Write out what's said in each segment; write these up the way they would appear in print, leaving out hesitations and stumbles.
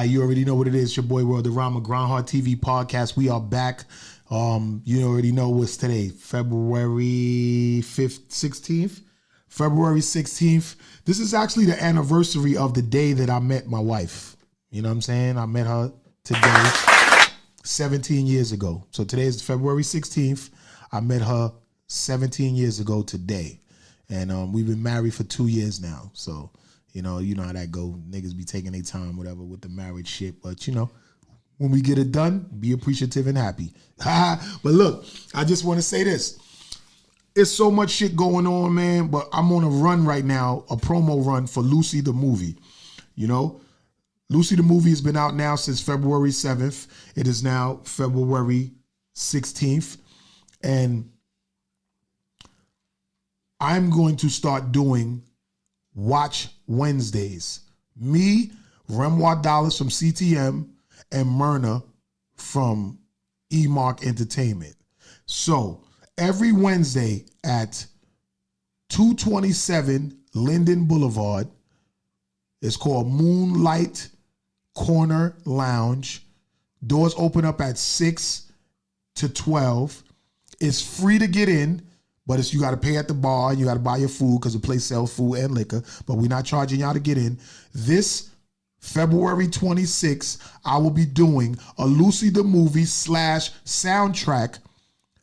You already know what it is. Your boy World Rama, Grindhard TV podcast. We are back. You already know what's today, February 5th, 16th. February 16th. This is actually the anniversary of the day that I met my wife. You know what I'm saying? I met her today 17 years ago. So today is February 16th. I met her 17 years ago today. And we've been married for 2 years now. So, you know how that go. Niggas be taking their time, whatever, with the marriage shit. But, when we get it done, be appreciative and happy. But look, I just want to say this. It's so much shit going on, man, but I'm on a run right now, a promo run for Lucy the movie. Lucy the movie has been out now since February 7th. It is now February 16th. And I'm going to start doing Watch Wednesdays. Me, Renoir Dollars from CTM, and Myrna from E-Mark Entertainment. So every Wednesday at 227 Linden Boulevard, it's called Moonlight Corner Lounge. Doors open up at 6 to 12. It's free to get in, but you got to pay at the bar. You got to buy your food because the place sells food and liquor, but we're not charging y'all to get in. This February 26th, I will be doing a Lucy the Movie / soundtrack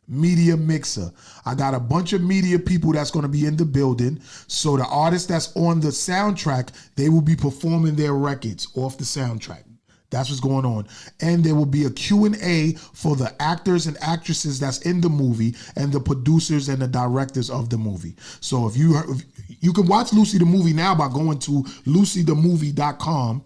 media mixer. I got a bunch of media people that's going to be in the building. So the artists that's on the soundtrack, they will be performing their records off the soundtrack. That's what's going on. And there will be a Q&A for the actors and actresses that's in the movie and the producers and the directors of the movie. So if you can watch Lucy the Movie now by going to lucythemovie.com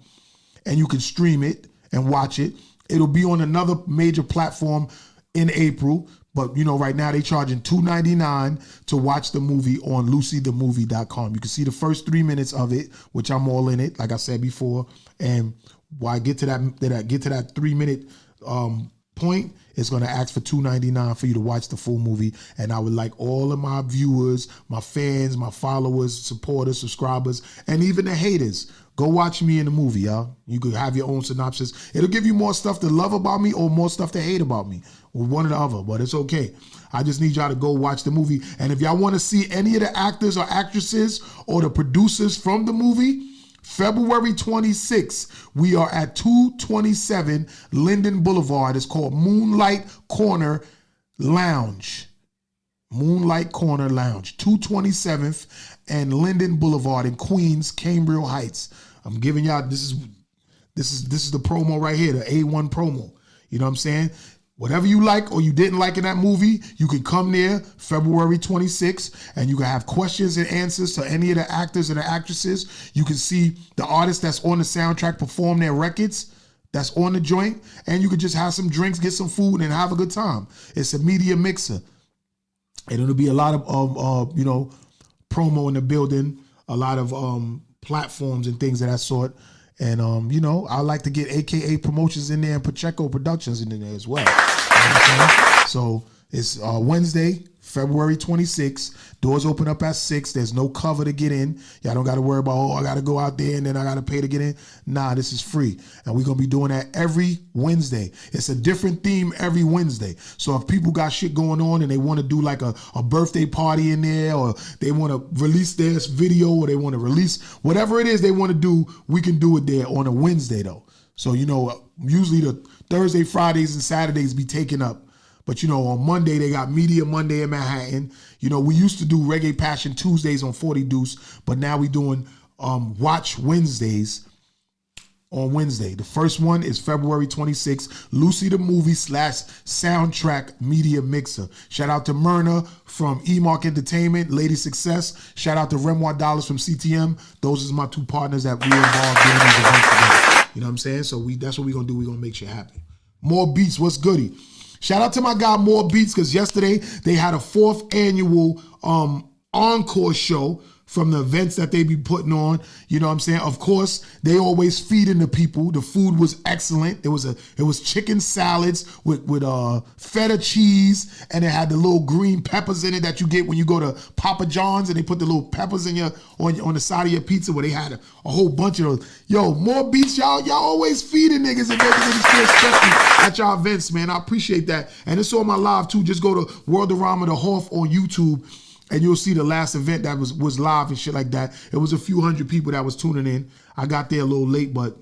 and you can stream it and watch it. It'll be on another major platform in April. But, right now they charging $2.99 to watch the movie on lucythemovie.com. You can see the first 3 minutes of it, which I'm all in it, like I said before. And while I get to that 3 minute point, it's going to ask for $2.99 for you to watch the full movie. And I would like all of my viewers, my fans, my followers, supporters, subscribers, and even the haters, go watch me in the movie, y'all. You could have your own synopsis. It'll give you more stuff to love about me or more stuff to hate about me. Or one or the other, but it's okay. I just need y'all to go watch the movie. And if y'all want to see any of the actors or actresses or the producers from the movie, February 26th, we are at 227 Linden Boulevard. It's called Moonlight Corner Lounge. Moonlight Corner Lounge, 227th and Linden Boulevard in Queens, Cambria Heights. I'm giving y'all, this is the promo right here, the A1 promo. You know what I'm saying? Whatever you like or you didn't like in that movie, you can come there February 26th and you can have questions and answers to any of the actors and the actresses. You can see the artists that's on the soundtrack perform their records that's on the joint, and you can just have some drinks, get some food, and have a good time. It's a media mixer. And it'll be a lot of promo in the building, a lot of platforms and things of that sort. And, I like to get AKA Promotions in there and Pacheco Productions in there as well. So it's Wednesday, February 26th. Doors open up at 6. There's no cover to get in. Y'all don't got to worry about, I got to go out there and then I got to pay to get in. Nah, this is free. And we're going to be doing that every Wednesday. It's a different theme every Wednesday. So if people got shit going on and they want to do like a birthday party in there, or they want to release their video, or they want to release whatever it is they want to do, we can do it there on a Wednesday though. So, usually the Thursday, Fridays, and Saturdays be taken up. But, on Monday, they got Media Monday in Manhattan. We used to do Reggae Passion Tuesdays on 40 Deuce, but now we doing Watch Wednesdays on Wednesday. The first one is February 26th, Lucy the Movie / soundtrack media mixer. Shout out to Myrna from E-Mark Entertainment, Lady Success. Shout out to Renoir Dollars from CTM. Those are my two partners that we involved doing these events together. You know what I'm saying? So that's what we're going to do. We're going to make you happy. More Beats, what's goody? Shout out to my guy More Beats, because yesterday they had a 4th annual encore show from the events that they be putting on. You know what I'm saying? Of course, they always feeding the people. The food was excellent. It was chicken salads with feta cheese, and it had the little green peppers in it that you get when you go to Papa John's, and they put the little peppers in on the side of your pizza, where they had a whole bunch of those. Yo, more beats, y'all always feeding niggas and making niggas feel special at y'all events, man. I appreciate that. And it's on my live too. Just go to Worldorama the Hoff on YouTube, and you'll see the last event that was live and shit like that. It was a few hundred people that was tuning in. I got there a little late, but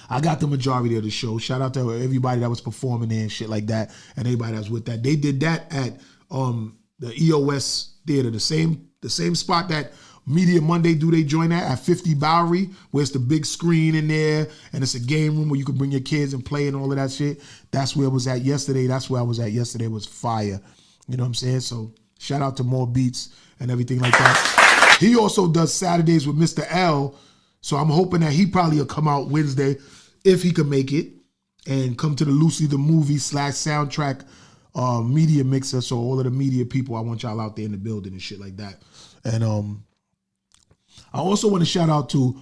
I got the majority of the show. Shout out to everybody that was performing there and shit like that, and everybody that was with that. They did that at the EOS Theater, the same spot that Media Monday do they join at 50 Bowery, where it's the big screen in there, and it's a game room where you can bring your kids and play and all of that shit. That's where it was at yesterday. That's where I was at yesterday. It was fire. You know what I'm saying? So shout out to More Beats and everything like that. He also does Saturdays with Mr. L, so I'm hoping that he probably will come out Wednesday if he could make it and come to the Lucy the Movie / soundtrack media mixer. So all of the media people, I want y'all out there in the building and shit like that. And I also want to shout out to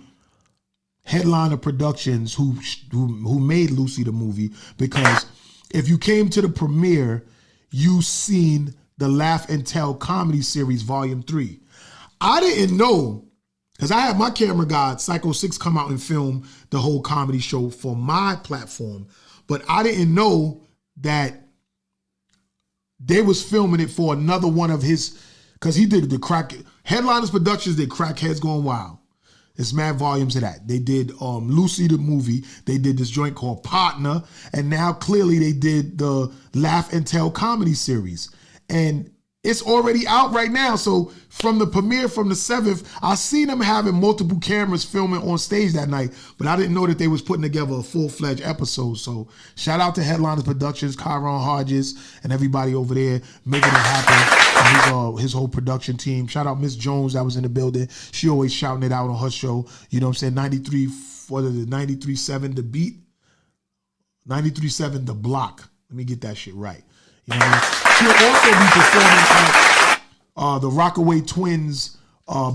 Headliner Productions who made Lucy the Movie, because if you came to the premiere, you seen the Laugh and Tell comedy series Volume 3. I didn't know, because I had my camera guy, Psycho 6, come out and film the whole comedy show for my platform, but I didn't know that they was filming it for another one of his, because he did Headliners Productions did Crackheads Going Wild. It's mad volumes of that. They did Lucy the Movie. They did this joint called Partner. And now clearly they did the Laugh and Tell comedy series. And it's already out right now. So from the premiere, from the 7th, I seen them having multiple cameras filming on stage that night, but I didn't know that they was putting together a full-fledged episode. So shout out to Headliners Productions, Kyron Hodges, and everybody over there making it happen. And his whole production team. Shout out Miss Jones that was in the building. She always shouting it out on her show. You know what I'm saying? 93.7 The Beat. 93.7 The Block. Let me get that shit right. You know what I mean? She'll also be performing at the Rockaway Twins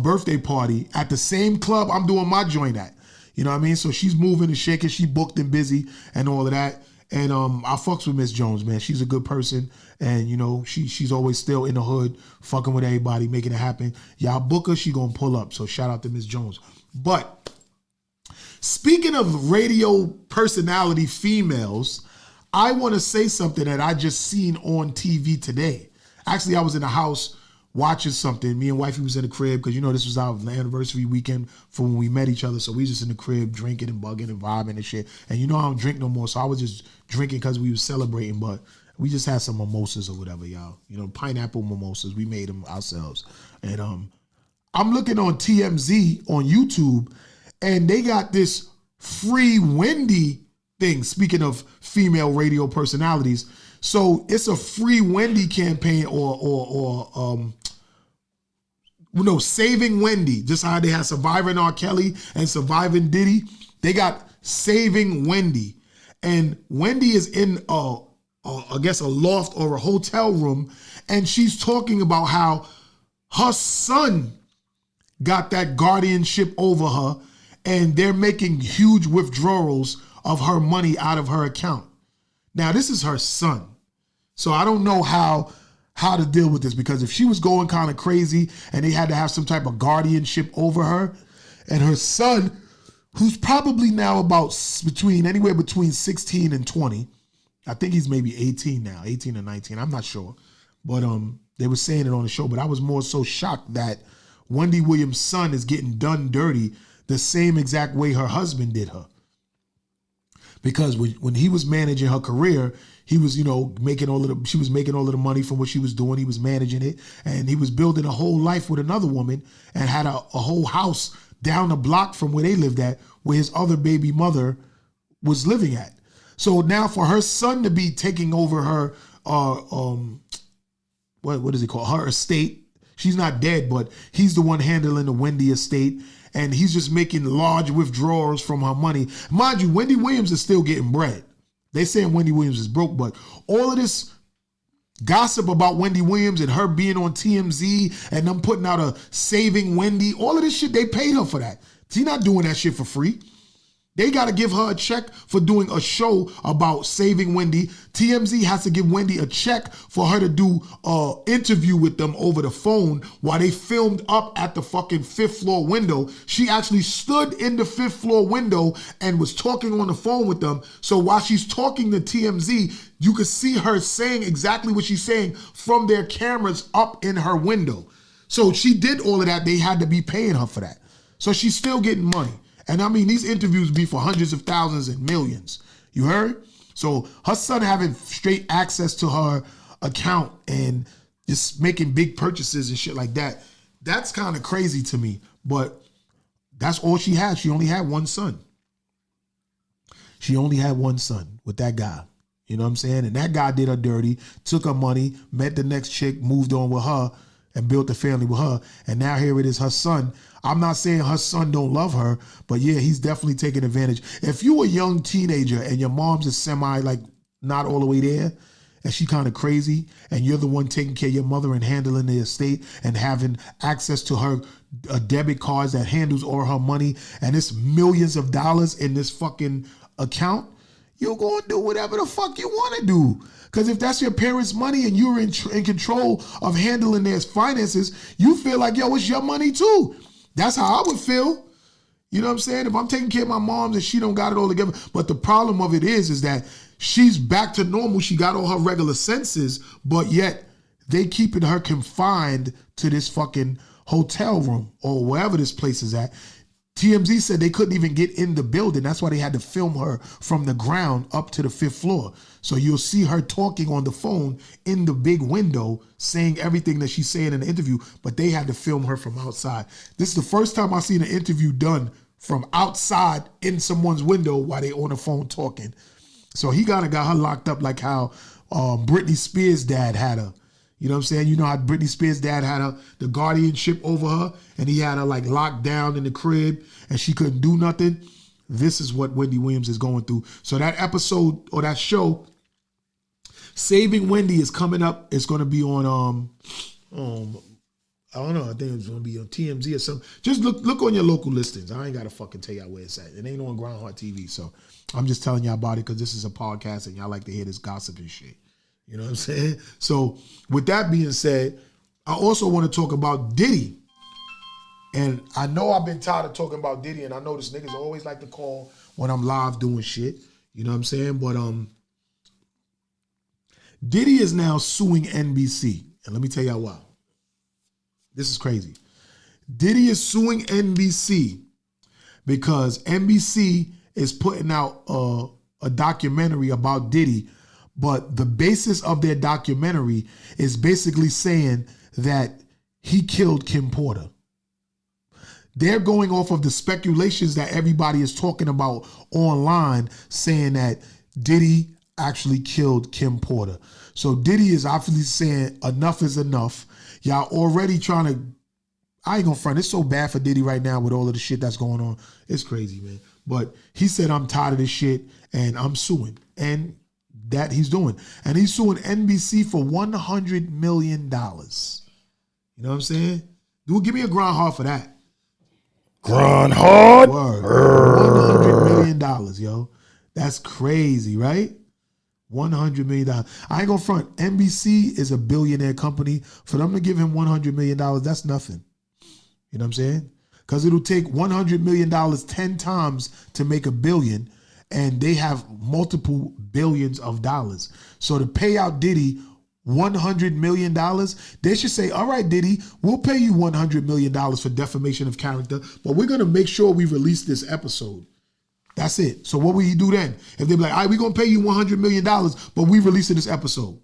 birthday party at the same club I'm doing my joint at. You know what I mean? So she's moving and shaking. She booked and busy and all of that. And I fucks with Miss Jones, man. She's a good person. And, you know, she's always still in the hood, fucking with everybody, making it happen. Y'all book her, she gonna pull up. So shout out to Miss Jones. But speaking of radio personality females, I want to say something that I just seen on TV today. Actually, I was in the house watching something. Me and wifey was in the crib because, you know, this was our anniversary weekend for when we met each other. So we just in the crib drinking and bugging and vibing and shit. And you know I don't drink no more, so I was just drinking because we was celebrating. But we just had some mimosas or whatever, y'all. You know, pineapple mimosas. We made them ourselves. And I'm looking on TMZ on YouTube, and they got this Free Wendy thing. Speaking of female radio personalities, so it's a Free Wendy campaign, or Saving Wendy. Just how they had Surviving R. Kelly and Surviving Diddy, they got Saving Wendy, and Wendy is in I guess a loft or a hotel room, and she's talking about how her son got that guardianship over her, and they're making huge withdrawals of her money out of her account. Now, this is her son. So I don't know how to deal with this, because if she was going kind of crazy and they had to have some type of guardianship over her, and her son, who's probably now anywhere between 16 and 20, I think he's maybe 18 now, 18 or 19, I'm not sure. But they were saying it on the show, but I was more so shocked that Wendy Williams' son is getting done dirty the same exact way her husband did her. Because when he was managing her career, he was, she was making all of the money from what she was doing. He was managing it, and he was building a whole life with another woman, and had a whole house down the block from where they lived at, where his other baby mother was living at. So now for her son to be taking over her, what is it called? Her estate. She's not dead, but he's the one handling the Wendy estate. And he's just making large withdrawals from her money. Mind you, Wendy Williams is still getting bread. They saying Wendy Williams is broke, but all of this gossip about Wendy Williams and her being on TMZ and them putting out a Saving Wendy. All of this shit, they paid her for that. She's not doing that shit for free. They got to give her a check for doing a show about saving Wendy. TMZ has to give Wendy a check for her to do an interview with them over the phone while they filmed up at the fucking 5th floor window. She actually stood in the 5th floor window and was talking on the phone with them. So while she's talking to TMZ, you could see her saying exactly what she's saying from their cameras up in her window. So she did all of that. They had to be paying her for that. So she's still getting money. And I mean, these interviews be for hundreds of thousands and millions. You heard? So her son having straight access to her account and just making big purchases and shit like that, that's kind of crazy to me. But that's all she had. She only had one son. She only had one son with that guy. You know what I'm saying? And that guy did her dirty, took her money, met the next chick, moved on with her, and built a family with her. And now here it is, her son. I'm not saying her son don't love her, but yeah, he's definitely taking advantage. If you a young teenager and your mom's a semi, like, not all the way there, and she kind of crazy, and you're the one taking care of your mother and handling the estate and having access to her debit cards that handles all her money, and it's millions of dollars in this fucking account, you're going to do whatever the fuck you want to do. Because if that's your parents' money and you're in control of handling their finances, you feel like, yo, it's your money too. That's how I would feel. You know what I'm saying? If I'm taking care of my mom and she don't got it all together. But the problem of it is that she's back to normal. She got all her regular senses, but yet they keeping her confined to this fucking hotel room or wherever this place is at. TMZ said they couldn't even get in the building. That's why they had to film her from the ground up to the 5th floor. So you'll see her talking on the phone in the big window, saying everything that she's saying in the interview, but they had to film her from outside. This is the first time I've seen an interview done from outside in someone's window while they on the phone talking. So he kind of got her locked up like how Britney Spears' dad had her. You know what I'm saying? You know how Britney Spears' dad had her, the guardianship over her, and he had her like locked down in the crib and she couldn't do nothing. This is what Wendy Williams is going through. So that episode or that show, Saving Wendy, is coming up. It's going to be on, I don't know. I think it's going to be on TMZ or something. Just look on your local listings. I ain't got to fucking tell y'all where it's at. It ain't on Grindhard Tv. So I'm just telling y'all about it because this is a podcast and y'all like to hear this gossip and shit. You know what I'm saying? So with that being said, I also want to talk about Diddy. And I know I've been tired of talking about Diddy, and I know this niggas always like to call when I'm live doing shit. You know what I'm saying? But Diddy is now suing NBC. And let me tell y'all why. This is crazy. Diddy is suing NBC because NBC is putting out a documentary about Diddy. But the basis of their documentary is basically saying that he killed Kim Porter. They're going off of the speculations that everybody is talking about online, saying that Diddy actually killed Kim Porter. So Diddy is obviously saying enough is enough. Y'all already trying to, I ain't gonna front, it's so bad for Diddy right now with all of the shit that's going on. It's crazy, man. But he said, I'm tired of this shit and I'm suing. And that he's doing. And he's suing NBC for $100 million. You know what I'm saying? Give me a Grindhard for that. Grindhard? $100 million, yo. That's crazy, right? $100 million. I ain't gonna front. NBC is a billionaire company. For them to give him $100 million, that's nothing. You know what I'm saying? Because it'll take $100 million 10 times to make $1 billion. And they have multiple billions of dollars. So to pay out Diddy $100 million, they should say, all right, Diddy, we'll pay you $100 million for defamation of character, but we're going to make sure we release this episode. That's it. So what will you do then? If they're like, all right, we're going to pay you $100 million, but we releasing this episode.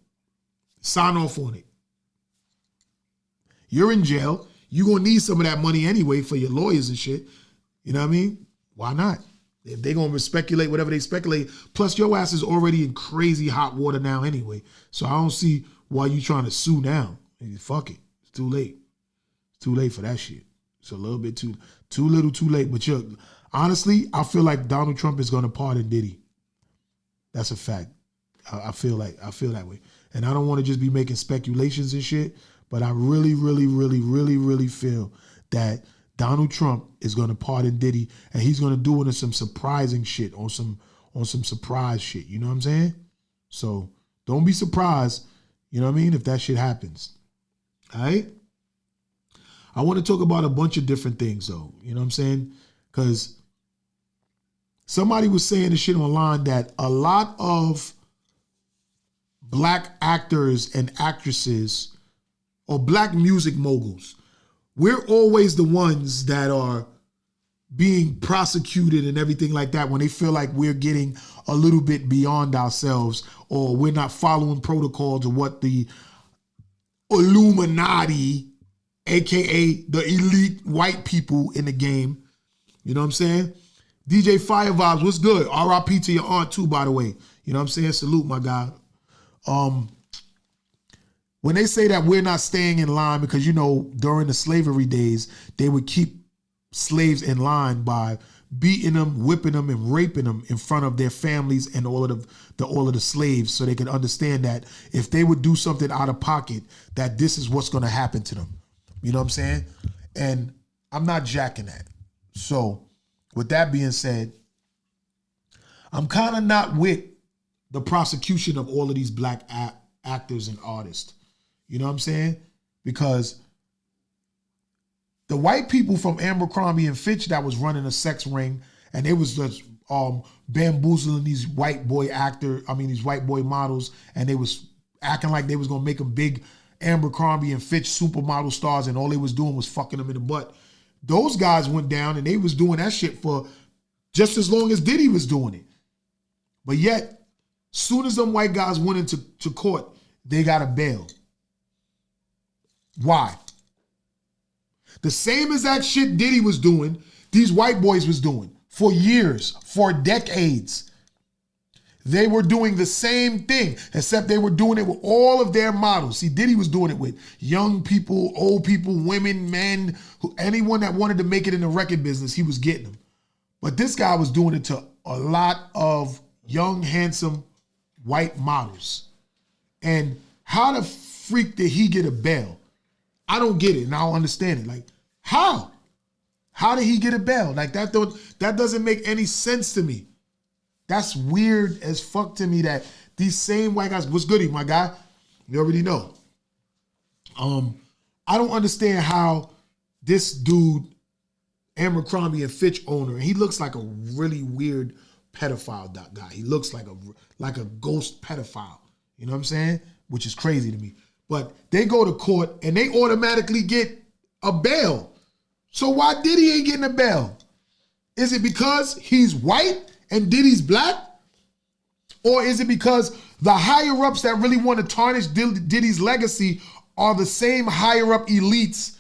Sign off on it. You're in jail. You're going to need some of that money anyway for your lawyers and shit. You know what I mean? Why not? If they're going to speculate whatever they speculate, plus your ass is already in crazy hot water now anyway. So I don't see why you trying to sue now. Fuck it. It's too late. It's too late for that shit. It's a little bit too little too late. But honestly, I feel like Donald Trump is going to pardon Diddy. That's a fact. I feel that way. and I don't want to just be making speculations and shit, but I really, really, really, really, really feel that Donald Trump is going to pardon Diddy, and he's going to do it in some surprising shit, on some surprise shit. You know what I'm saying? So don't be surprised, you know what I mean, if that shit happens. All right? I want to talk about a bunch of different things, though. You know what I'm saying? Because somebody was saying this shit online that a lot of black actors and actresses or black music moguls, we're always the ones that are being prosecuted and everything like that when they feel like we're getting a little bit beyond ourselves, or we're not following protocols of what the Illuminati, aka the elite white people in the game, you know what I'm saying? DJ Fire Vibes, what's good? RIP to your aunt too, by the way. You know what I'm saying? Salute, my guy. When they say that we're not staying in line, because, you know, during the slavery days, they would keep slaves in line by beating them, whipping them, and raping them in front of their families and all of the slaves, so they could understand that if they would do something out of pocket, that this is what's going to happen to them. You know what I'm saying? And I'm not jacking that. So with that being said, I'm kind of not with the prosecution of all of these black actors and artists. You know what I'm saying? Because the white people from Abercrombie and Fitch that was running a sex ring, and they was just bamboozling these white boy models, and they was acting like they was gonna make them big Abercrombie and Fitch supermodel stars, and all they was doing was fucking them in the butt. Those guys went down, and they was doing that shit for just as long as Diddy was doing it. But yet, soon as them white guys went into court, they got a bail. Why? The same as that shit Diddy was doing, these white boys was doing for years, for decades. They were doing the same thing, except they were doing it with all of their models. See, Diddy was doing it with young people, old people, women, men, anyone that wanted to make it in the record business, he was getting them. But this guy was doing it to a lot of young, handsome white models. And how the freak did he get a bail? I don't get it, and I don't understand it. Like, how? How did he get a bail? Like, that doesn't make any sense to me. That's weird as fuck to me that these same white guys, what's goody, my guy? You already know. I don't understand how this dude, Abercrombie and Fitch owner, and he looks like a really weird pedophile guy. He looks like a ghost pedophile. You know what I'm saying? Which is crazy to me. But they go to court and they automatically get a bail. So why Diddy ain't getting a bail? Is it because he's white and Diddy's black? Or is it because the higher ups that really want to tarnish Diddy's legacy are the same higher up elites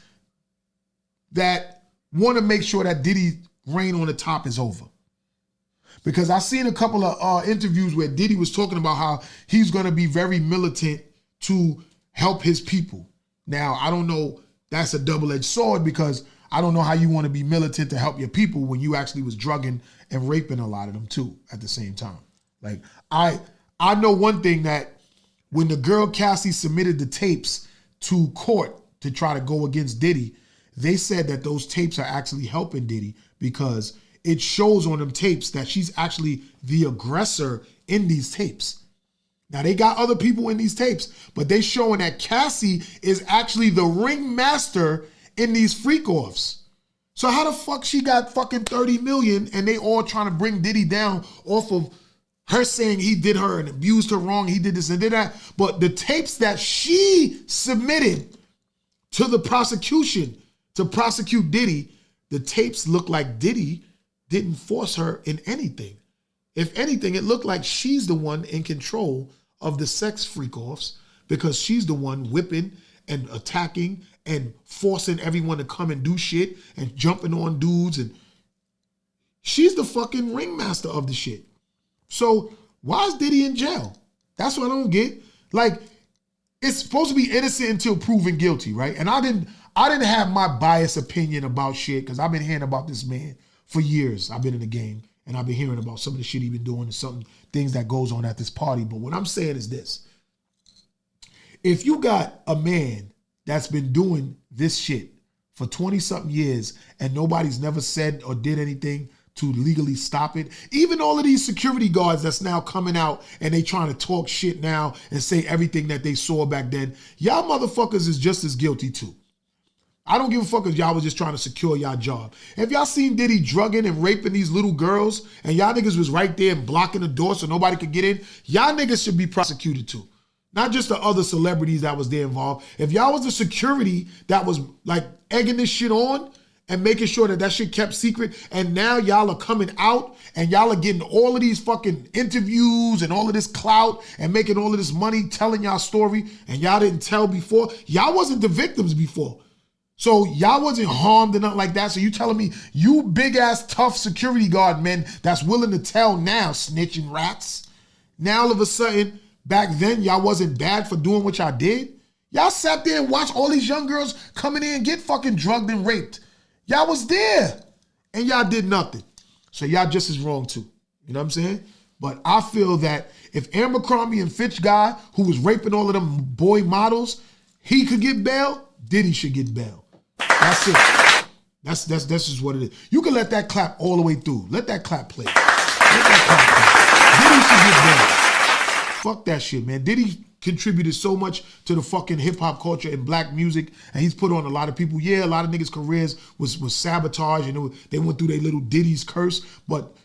that want to make sure that Diddy's reign on the top is over? Because I've seen a couple of interviews where Diddy was talking about how he's going to be very militant to help his people. Now, I don't know, that's a double-edged sword, because I don't know how you want to be militant to help your people when you actually was drugging and raping a lot of them too at the same time. Like, I know one thing, that when the girl Cassie submitted the tapes to court to try to go against Diddy, they said that those tapes are actually helping Diddy, because it shows on them tapes that she's actually the aggressor in these tapes. Now, they got other people in these tapes, but they showing that Cassie is actually the ringmaster in these freak-offs. So how the fuck she got fucking 30 million and they all trying to bring Diddy down off of her saying he did her and abused her wrong, he did this and did that. But the tapes that she submitted to the prosecution to prosecute Diddy, the tapes look like Diddy didn't force her in anything. If anything, it looked like she's the one in control of the sex freak-offs, because she's the one whipping and attacking and forcing everyone to come and do shit and jumping on dudes. And she's the fucking ringmaster of the shit. So why is Diddy in jail? That's what I don't get. Like, it's supposed to be innocent until proven guilty, right? And I didn't have my biased opinion about shit, because I've been hearing about this man for years. I've been in the game, and I've been hearing about some of the shit he's been doing and some things that goes on at this party. But what I'm saying is this. If you got a man that's been doing this shit for 20-something years and nobody's never said or did anything to legally stop it, even all of these security guards that's now coming out and they trying to talk shit now and say everything that they saw back then, y'all motherfuckers is just as guilty too. I don't give a fuck if y'all was just trying to secure y'all job. If y'all seen Diddy drugging and raping these little girls and y'all niggas was right there and blocking the door so nobody could get in, y'all niggas should be prosecuted too. Not just the other celebrities that was there involved. If y'all was the security that was like egging this shit on and making sure that that shit kept secret, and now y'all are coming out and y'all are getting all of these fucking interviews and all of this clout and making all of this money telling y'all story, and y'all didn't tell before, y'all wasn't the victims before. So y'all wasn't harmed or nothing like that. So you telling me you big ass tough security guard men that's willing to tell now, snitching rats. Now all of a sudden, back then y'all wasn't bad for doing what y'all did. Y'all sat there and watched all these young girls coming in and get fucking drugged and raped. Y'all was there and y'all did nothing. So y'all just as wrong too. You know what I'm saying? But I feel that if Abercrombie and Fitch guy who was raping all of them boy models, he could get bail, Diddy should get bail. That's it. That's just what it is. You can let that clap all the way through. Let that clap play. Let that clap play. Diddy should get bail. Fuck that shit, man. Diddy contributed so much to the fucking hip hop culture and black music, and he's put on a lot of people. Yeah, a lot of niggas' careers was sabotaged, and they went through their little Diddy's curse. But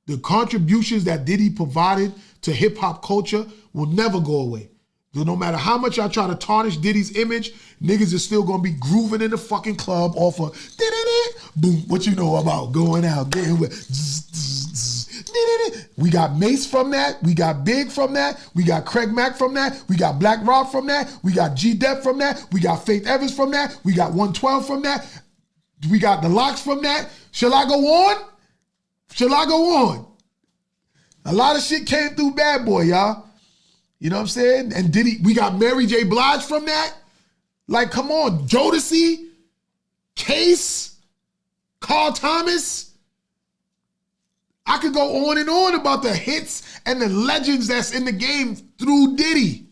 the contributions that Diddy provided to hip hop culture will never go away. No matter how much I try to tarnish Diddy's image, niggas is still gonna be grooving in the fucking club off of boom. What you know about going out, getting with. We got Mace from that. We got Big from that. We got Craig Mack from that. We got Black Rock from that. We got G-Dep from that. We got Faith Evans from that. We got 112 from that. We got the Locks from that. Shall I go on? Shall I go on? A lot of shit came through Bad Boy, y'all. You know what I'm saying? And Diddy, we got Mary J. Blige from that. Like, come on, Jodeci, Case, Carl Thomas. I could go on and on about the hits and the legends that's in the game through Diddy.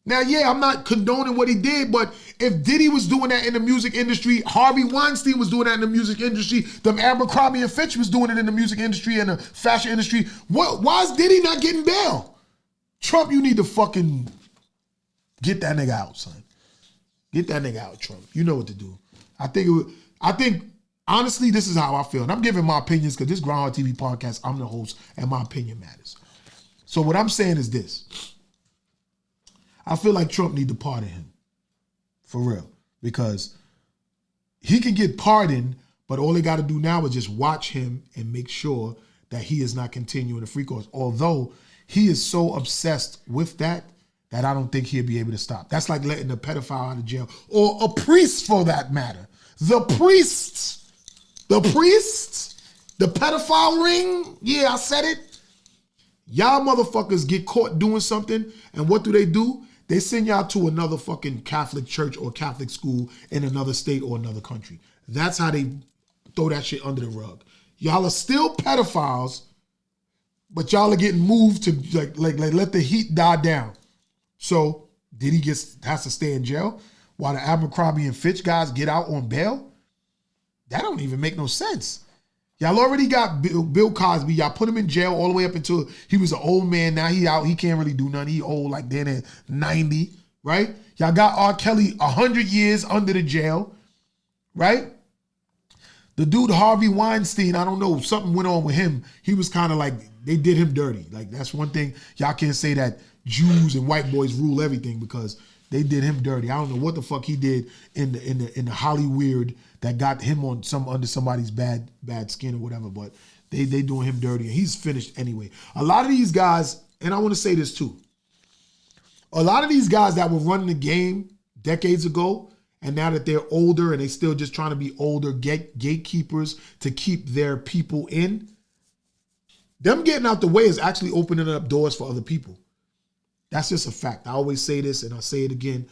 Now, yeah, I'm not condoning what he did, but if Diddy was doing that in the music industry, Harvey Weinstein was doing that in the music industry, them Abercrombie and Fitch was doing it in the music industry and the fashion industry, why is Diddy not getting bail? Trump, you need to fucking get that nigga out, son. Get that nigga out, Trump. You know what to do. I think, honestly, this is how I feel. And I'm giving my opinions because this Grindhard TV podcast, I'm the host, and my opinion matters. So what I'm saying is this. I feel like Trump need to pardon him. For real. Because he can get pardoned, but all they got to do now is just watch him and make sure that he is not continuing the free course. Although he is so obsessed with that I don't think he'll be able to stop. That's like letting a pedophile out of jail, or a priest for that matter. The priest, the pedophile ring. Yeah, I said it. Y'all motherfuckers get caught doing something, and what do? They send y'all to another fucking Catholic church or Catholic school in another state or another country. That's how they throw that shit under the rug. Y'all are still pedophiles, but y'all are getting moved to like let the heat die down. So Diddy has to stay in jail while the Abercrombie and Fitch guys get out on bail? That don't even make no sense. Y'all already got Bill Cosby. Y'all put him in jail all the way up until he was an old man. Now he out. He can't really do nothing. He old, like then at 90, right? Y'all got R. Kelly 100 years under the jail, right? The dude Harvey Weinstein, I don't know, something went on with him. He was kind of like, they did him dirty. Like, that's one thing. Y'all can't say that Jews and white boys rule everything, because they did him dirty. I don't know what the fuck he did in the Hollyweird that got him on under somebody's bad skin or whatever, but they doing him dirty, and he's finished anyway. A lot of these guys, and I want to say this too, a lot of these guys that were running the game decades ago, and now that they're older and they still just trying to be older gatekeepers to keep their people in, them getting out the way is actually opening up doors for other people. That's just a fact. I always say this and I'll say it again.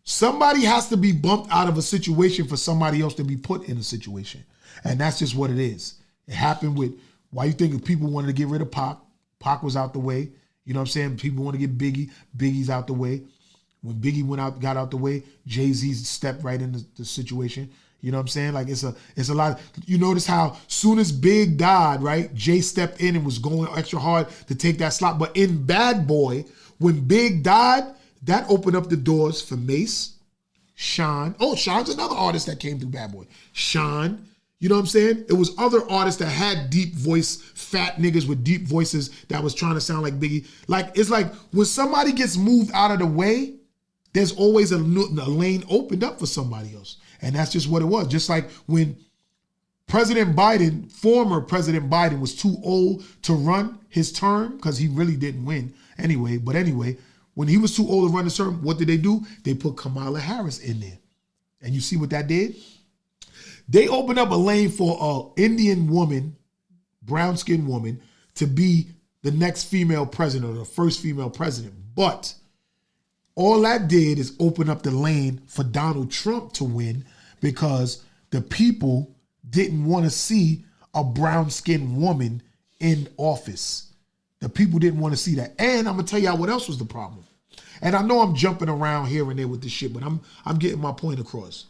Somebody has to be bumped out of a situation for somebody else to be put in a situation. And that's just what it is. It happened with, why you think people wanted to get rid of Pac? Pac was out the way. You know what I'm saying? People want to get Biggie's out the way. When Biggie got out the way, Jay-Z stepped right into the situation. You know what I'm saying? Like it's a lot. You notice how soon as Big died, right? Jay stepped in and was going extra hard to take that slot. But in Bad Boy, when Big died, that opened up the doors for Mace, Sean. Oh, Sean's another artist that came through Bad Boy. Sean, you know what I'm saying? It was other artists that had deep voice, fat niggas with deep voices that was trying to sound like Biggie. Like, it's like when somebody gets moved out of the way, there's always a lane opened up for somebody else. And that's just what it was. Just like when President Biden, former President Biden, was too old to run his term because he really didn't win anyway. But anyway, when he was too old to run his term, what did they do? They put Kamala Harris in there. And you see what that did? They opened up a lane for an Indian woman, brown-skinned woman, to be the next female president or the first female president. But all that did is open up the lane for Donald Trump to win because the people didn't want to see a brown-skinned woman in office. The people didn't want to see that. And I'm going to tell y'all what else was the problem. And I know I'm jumping around here and there with this shit, but I'm getting my point across.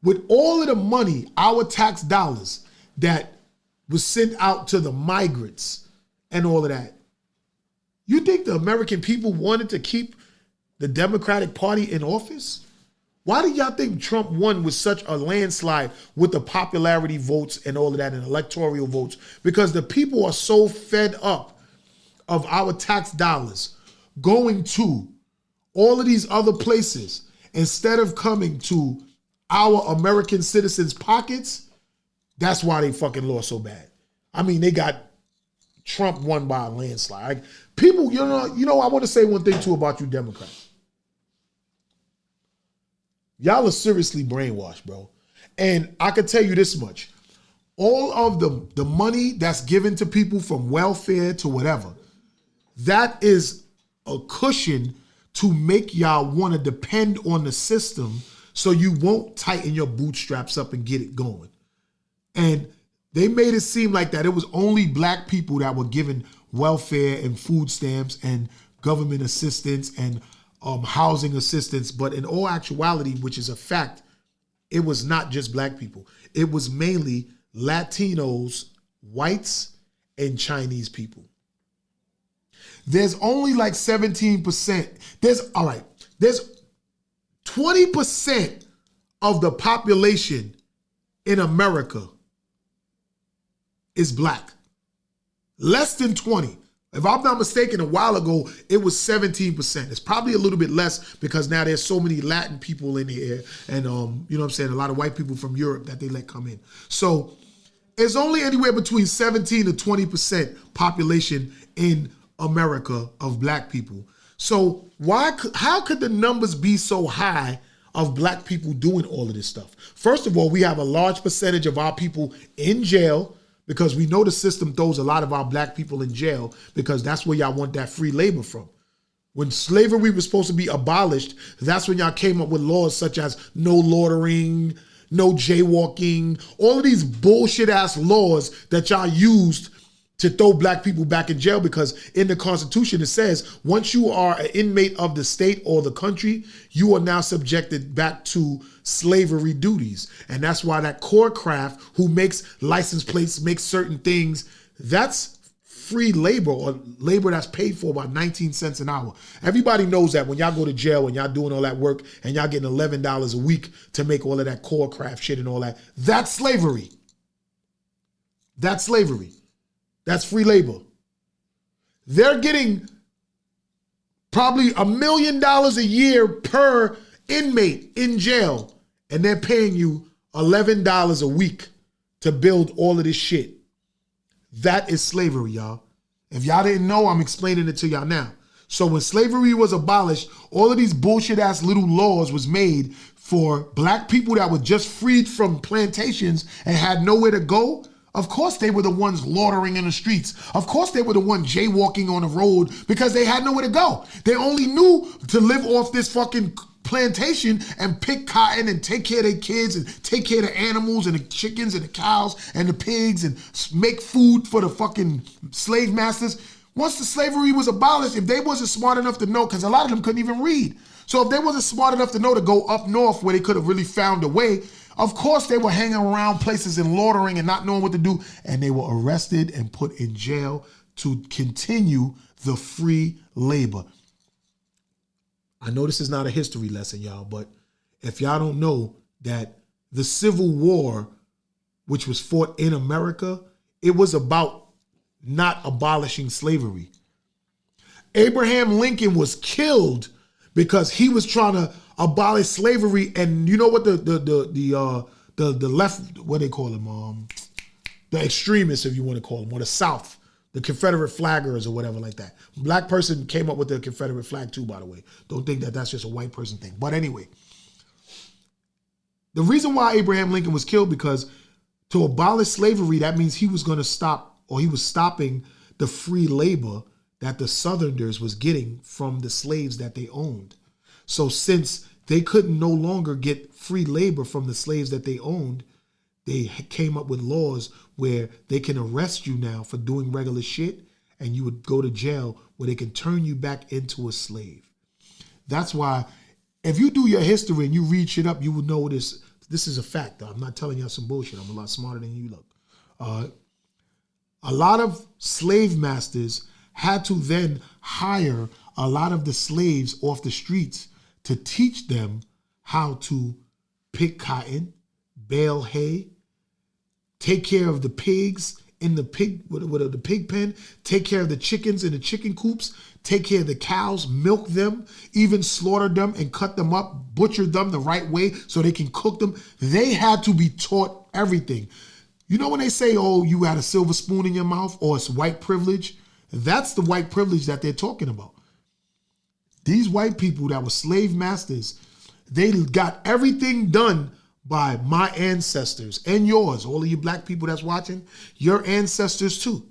With all of the money, our tax dollars that was sent out to the migrants and all of that, you think the American people wanted to keep the Democratic Party in office? Why do y'all think Trump won with such a landslide with the popularity votes and all of that and electoral votes? Because the people are so fed up of our tax dollars going to all of these other places instead of coming to our American citizens' pockets. That's why they fucking lost so bad. I mean, they got Trump won by a landslide. Like, people, you know, I want to say one thing too about you Democrats. Y'all are seriously brainwashed, bro. And I can tell you this much. All of the money that's given to people from welfare to whatever, that is a cushion to make y'all want to depend on the system so you won't tighten your bootstraps up and get it going. And they made it seem like that it was only black people that were given welfare and food stamps and government assistance and housing assistance. But in all actuality, which is a fact, it was not just black people. It was mainly Latinos, whites, and Chinese people. There's only like 17%. There's 20% of the population in America is black. Less than 20. If I'm not mistaken, a while ago, it was 17%. It's probably a little bit less because now there's so many Latin people in here and, you know what I'm saying, a lot of white people from Europe that they let come in. So it's only anywhere between 17 to 20% population in America of black people. So how could the numbers be so high of black people doing all of this stuff? First of all, we have a large percentage of our people in jail because we know the system throws a lot of our black people in jail because that's where y'all want that free labor from. When slavery was supposed to be abolished, that's when y'all came up with laws such as no loitering, no jaywalking, all of these bullshit ass laws that y'all used to throw black people back in jail, because in the Constitution it says once you are an inmate of the state or the country, you are now subjected back to slavery duties. And that's why that core craft who makes license plates, makes certain things, that's free labor or labor that's paid for by 19 cents an hour. Everybody knows that when y'all go to jail and y'all doing all that work and y'all getting $11 a week to make all of that core craft shit and all that, that's slavery. That's slavery. That's free labor. They're getting probably $1 million a year per inmate in jail, and they're paying you $11 a week to build all of this shit. That is slavery, y'all. If y'all didn't know, I'm explaining it to y'all now. So when slavery was abolished, all of these bullshit ass little laws was made for black people that were just freed from plantations and had nowhere to go. Of course they were the ones loitering in the streets. Of course they were the ones jaywalking on the road because they had nowhere to go. They only knew to live off this fucking plantation and pick cotton and take care of their kids and take care of the animals and the chickens and the cows and the pigs and make food for the fucking slave masters. Once the slavery was abolished, if they wasn't smart enough to know, because a lot of them couldn't even read. So if they wasn't smart enough to know to go up north where they could have really found a way, of course they were hanging around places and loitering and not knowing what to do. And they were arrested and put in jail to continue the free labor. I know this is not a history lesson, y'all, but if y'all don't know that the Civil War, which was fought in America, it was about not abolishing slavery. Abraham Lincoln was killed because he was trying to abolish slavery, and you know what the left, what they call them, the extremists, if you want to call them, or the South, the Confederate flaggers or whatever like that. Black person came up with the Confederate flag too, by the way. Don't think that that's just a white person thing. But anyway, the reason why Abraham Lincoln was killed, because to abolish slavery, that means he was going to stop, or he was stopping the free labor that the Southerners was getting from the slaves that they owned. So since they couldn't no longer get free labor from the slaves that they owned, they came up with laws where they can arrest you now for doing regular shit, and you would go to jail where they can turn you back into a slave. That's why if you do your history and you read shit up, you will know this. This is a fact. I'm not telling y'all some bullshit. I'm a lot smarter than you look. A lot of slave masters had to then hire a lot of the slaves off the streets to teach them how to pick cotton, bale hay, take care of the pigs in the pig pen, take care of the chickens in the chicken coops, take care of the cows, milk them, even slaughter them and cut them up, butcher them the right way so they can cook them. They had to be taught everything. You know when they say, oh, you had a silver spoon in your mouth, or it's white privilege? That's the white privilege that they're talking about. These white people that were slave masters, they got everything done by my ancestors and yours, all of you black people that's watching, your ancestors too.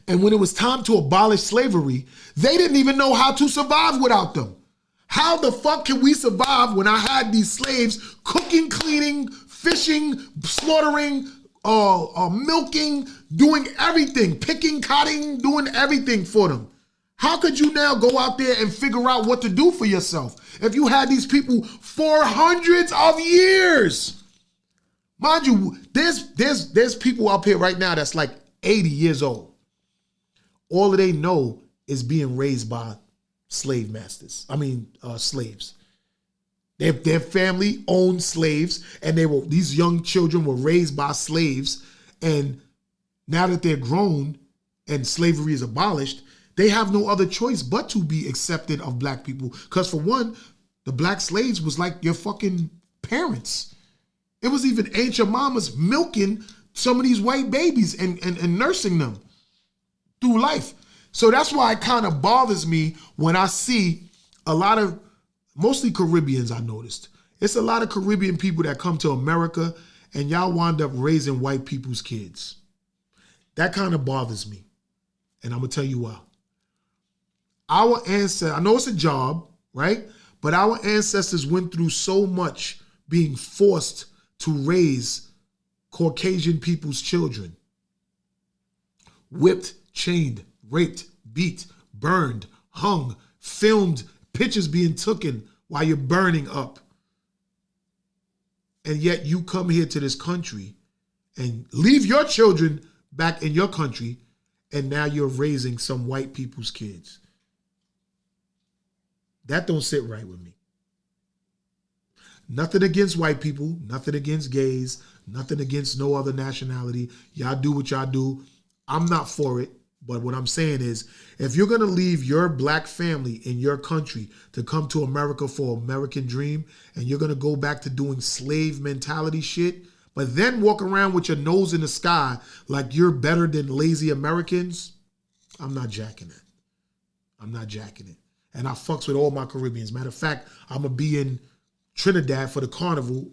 And when it was time to abolish slavery, they didn't even know how to survive without them. How the fuck can we survive when I had these slaves cooking, cleaning, fishing, slaughtering, milking, doing everything, picking, cutting, doing everything for them? How could you now go out there and figure out what to do for yourself if you had these people for hundreds of years? Mind you, there's people up here right now that's like 80 years old. All they know is being raised by slave masters. Slaves. Their family owned slaves, and these young children were raised by slaves. And now that they're grown and slavery is abolished, they have no other choice but to be accepted of black people. Because for one, the black slaves was like your fucking parents. It was even ancient mamas milking some of these white babies and nursing them through life. So that's why it kind of bothers me when I see a lot of, mostly Caribbeans, I noticed. It's a lot of Caribbean people that come to America and y'all wind up raising white people's kids. That kind of bothers me. And I'm going to tell you why. Our ancestors, I know it's a job, right? But our ancestors went through so much being forced to raise Caucasian people's children. Whipped, chained, raped, beat, burned, hung, filmed, pictures being taken while you're burning up. And yet you come here to this country and leave your children back in your country, and now you're raising some white people's kids. That don't sit right with me. Nothing against white people, nothing against gays, nothing against no other nationality. Y'all do what y'all do. I'm not for it. But what I'm saying is, if you're going to leave your black family in your country to come to America for American dream, and you're going to go back to doing slave mentality shit, but then walk around with your nose in the sky like you're better than lazy Americans, I'm not jacking it. I'm not jacking it. And I fucks with all my Caribbeans. Matter of fact, I'm going to be in Trinidad for the carnival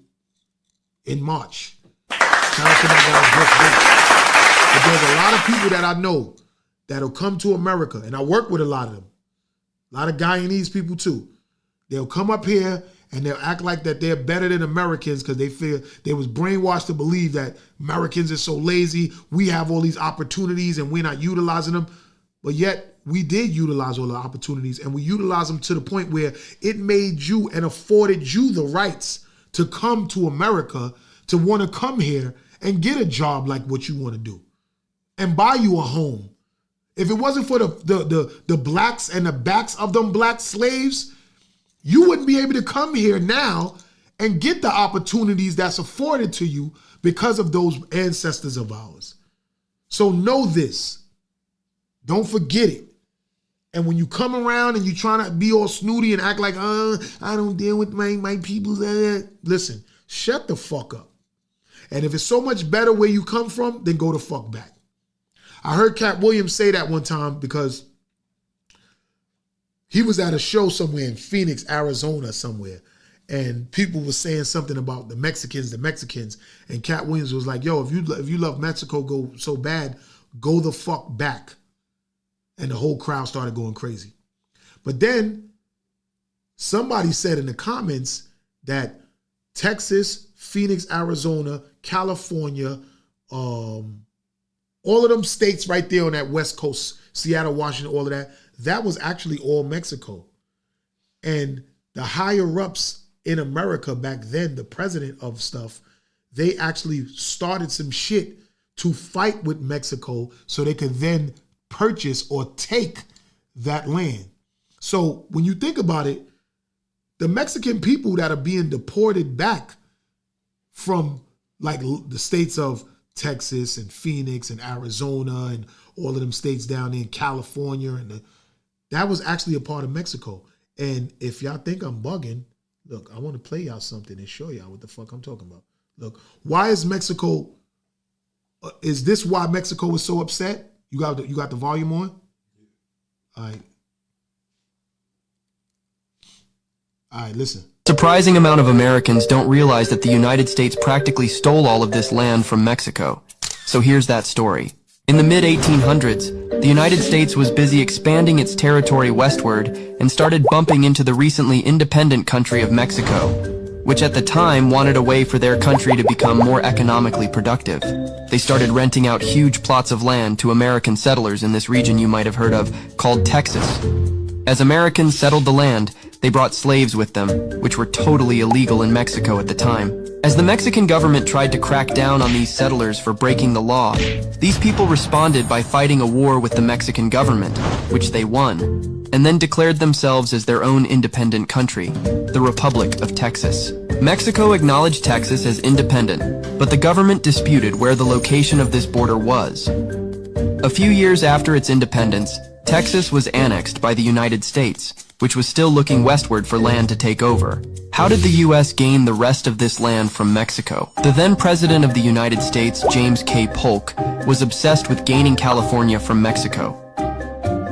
in March. Shout out to my guys, but there's a lot of people that I know that'll come to America, and I work with a lot of them. A lot of Guyanese people too. They'll come up here and they'll act like that they're better than Americans because they feel they was brainwashed to believe that Americans are so lazy. We have all these opportunities and we're not utilizing them. But yet we did utilize all the opportunities, and we utilized them to the point where it made you and afforded you the rights to come to America, to want to come here and get a job like what you want to do and buy you a home. If it wasn't for the blacks and the backs of them black slaves, you wouldn't be able to come here now and get the opportunities that's afforded to you because of those ancestors of ours. So know this. Don't forget it. And when you come around and you trying to be all snooty and act like, I don't deal with my people. Listen, shut the fuck up. And if it's so much better where you come from, then go the fuck back. I heard Cat Williams say that one time because he was at a show somewhere in Phoenix, Arizona somewhere. And people were saying something about the Mexicans. And Cat Williams was like, yo, if you love Mexico go so bad, go the fuck back. And the whole crowd started going crazy. But then somebody said in the comments that Texas, Phoenix, Arizona, California, all of them states right there on that West Coast, Seattle, Washington, all of that, that was actually all Mexico. And the higher ups in America back then, the president of stuff, they actually started some shit to fight with Mexico so they could then purchase or take that land. So when you think about it, the Mexican people that are being deported back from like the states of Texas and Phoenix and Arizona and all of them states down there in California, and that was actually a part of Mexico. And if y'all think I'm bugging, look, I want to play y'all something and show y'all what the fuck I'm talking about. Look, why is Mexico, is this why Mexico is so upset? You got the volume on? All right, listen. Surprising amount of Americans don't realize that the United States practically stole all of this land from Mexico. So here's that story. In the mid-1800s, the United States was busy expanding its territory westward and started bumping into the recently independent country of Mexico, which at the time wanted a way for their country to become more economically productive. They started renting out huge plots of land to American settlers in this region you might have heard of, called Texas. As Americans settled the land, they brought slaves with them, which were totally illegal in Mexico at the time. As the Mexican government tried to crack down on these settlers for breaking the law, these people responded by fighting a war with the Mexican government, which they won, and then declared themselves as their own independent country, the Republic of Texas. Mexico acknowledged Texas as independent, but the government disputed where the location of this border was. A few years after its independence, Texas was annexed by the United States, which was still looking westward for land to take over. How did the U.S. gain the rest of this land from Mexico? The then President of the United States, James K. Polk, was obsessed with gaining California from Mexico.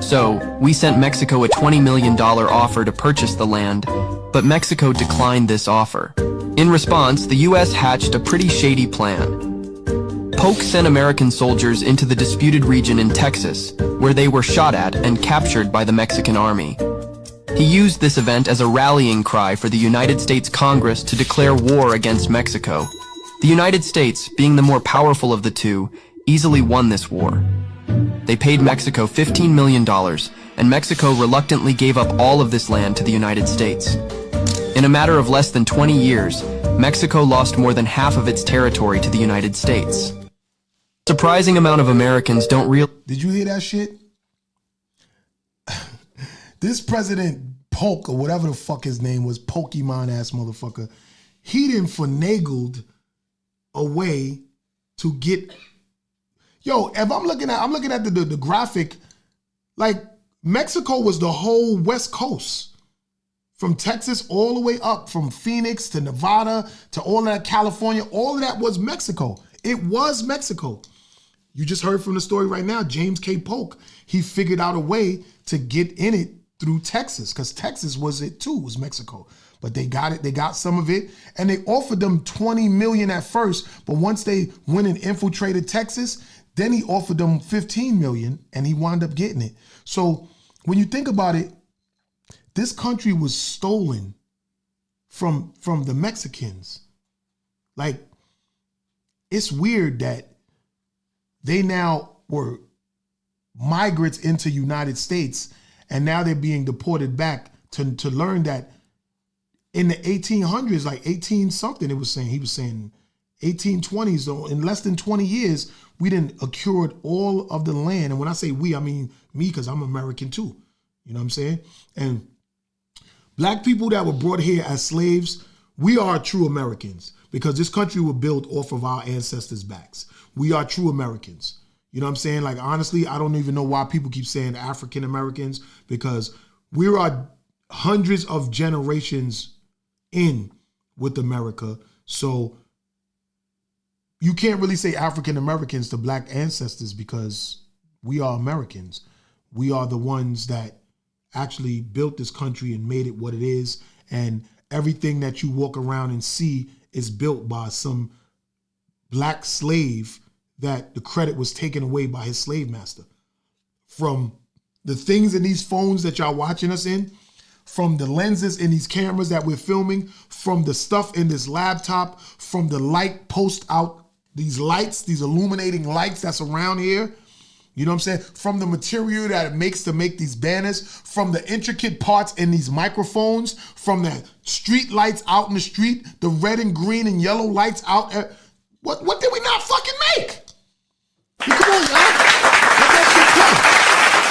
So, we sent Mexico a $20 million offer to purchase the land, but Mexico declined this offer. In response, the U.S. hatched a pretty shady plan. Polk sent American soldiers into the disputed region in Texas, where they were shot at and captured by the Mexican army. He used this event as a rallying cry for the United States Congress to declare war against Mexico. The United States, being the more powerful of the two, easily won this war. They paid Mexico $15 million, and Mexico reluctantly gave up all of this land to the United States. In a matter of less than 20 years, Mexico lost more than half of its territory to the United States. Surprising amount of Americans don't realize. Did you hear that shit? This President Polk, or whatever the fuck his name was, Pokemon ass motherfucker, he done finagled a way to get. Yo, if I'm looking at the graphic, like Mexico was the whole West Coast. From Texas all the way up, from Phoenix to Nevada to all of that California, all of that was Mexico. It was Mexico. You just heard from the story right now, James K. Polk, he figured out a way to get in it through Texas, because Texas was it too, was Mexico. But they got it, they got some of it, and they offered them $20 million at first, but once they went and infiltrated Texas, then he offered them $15 million, and he wound up getting it. So when you think about it, this country was stolen from the Mexicans. Like, it's weird that they now were migrants into United States, and now they're being deported back to learn that in the 1800s, like 18 something, he was saying 1820s, so in less than 20 years, we didn't acquired all of the land. And when I say we, I mean me, because I'm American too. You know what I'm saying? And black people that were brought here as slaves, we are true Americans because this country was built off of our ancestors' backs. We are true Americans. You know what I'm saying? Like, honestly, I don't even know why people keep saying African Americans, because we are hundreds of generations in with America. So you can't really say African Americans to black ancestors because we are Americans. We are the ones that actually built this country and made it what it is. And everything that you walk around and see is built by some black slave that the credit was taken away by his slave master. From the things in these phones that y'all watching us in, from the lenses in these cameras that we're filming, from the stuff in this laptop, from the light post out, these lights, these illuminating lights that's around here, you know what I'm saying? From the material that it makes to make these banners, from the intricate parts in these microphones, from the street lights out in the street, the red and green and yellow lights out. What did we not fucking make? Come on, y'all. Let that shit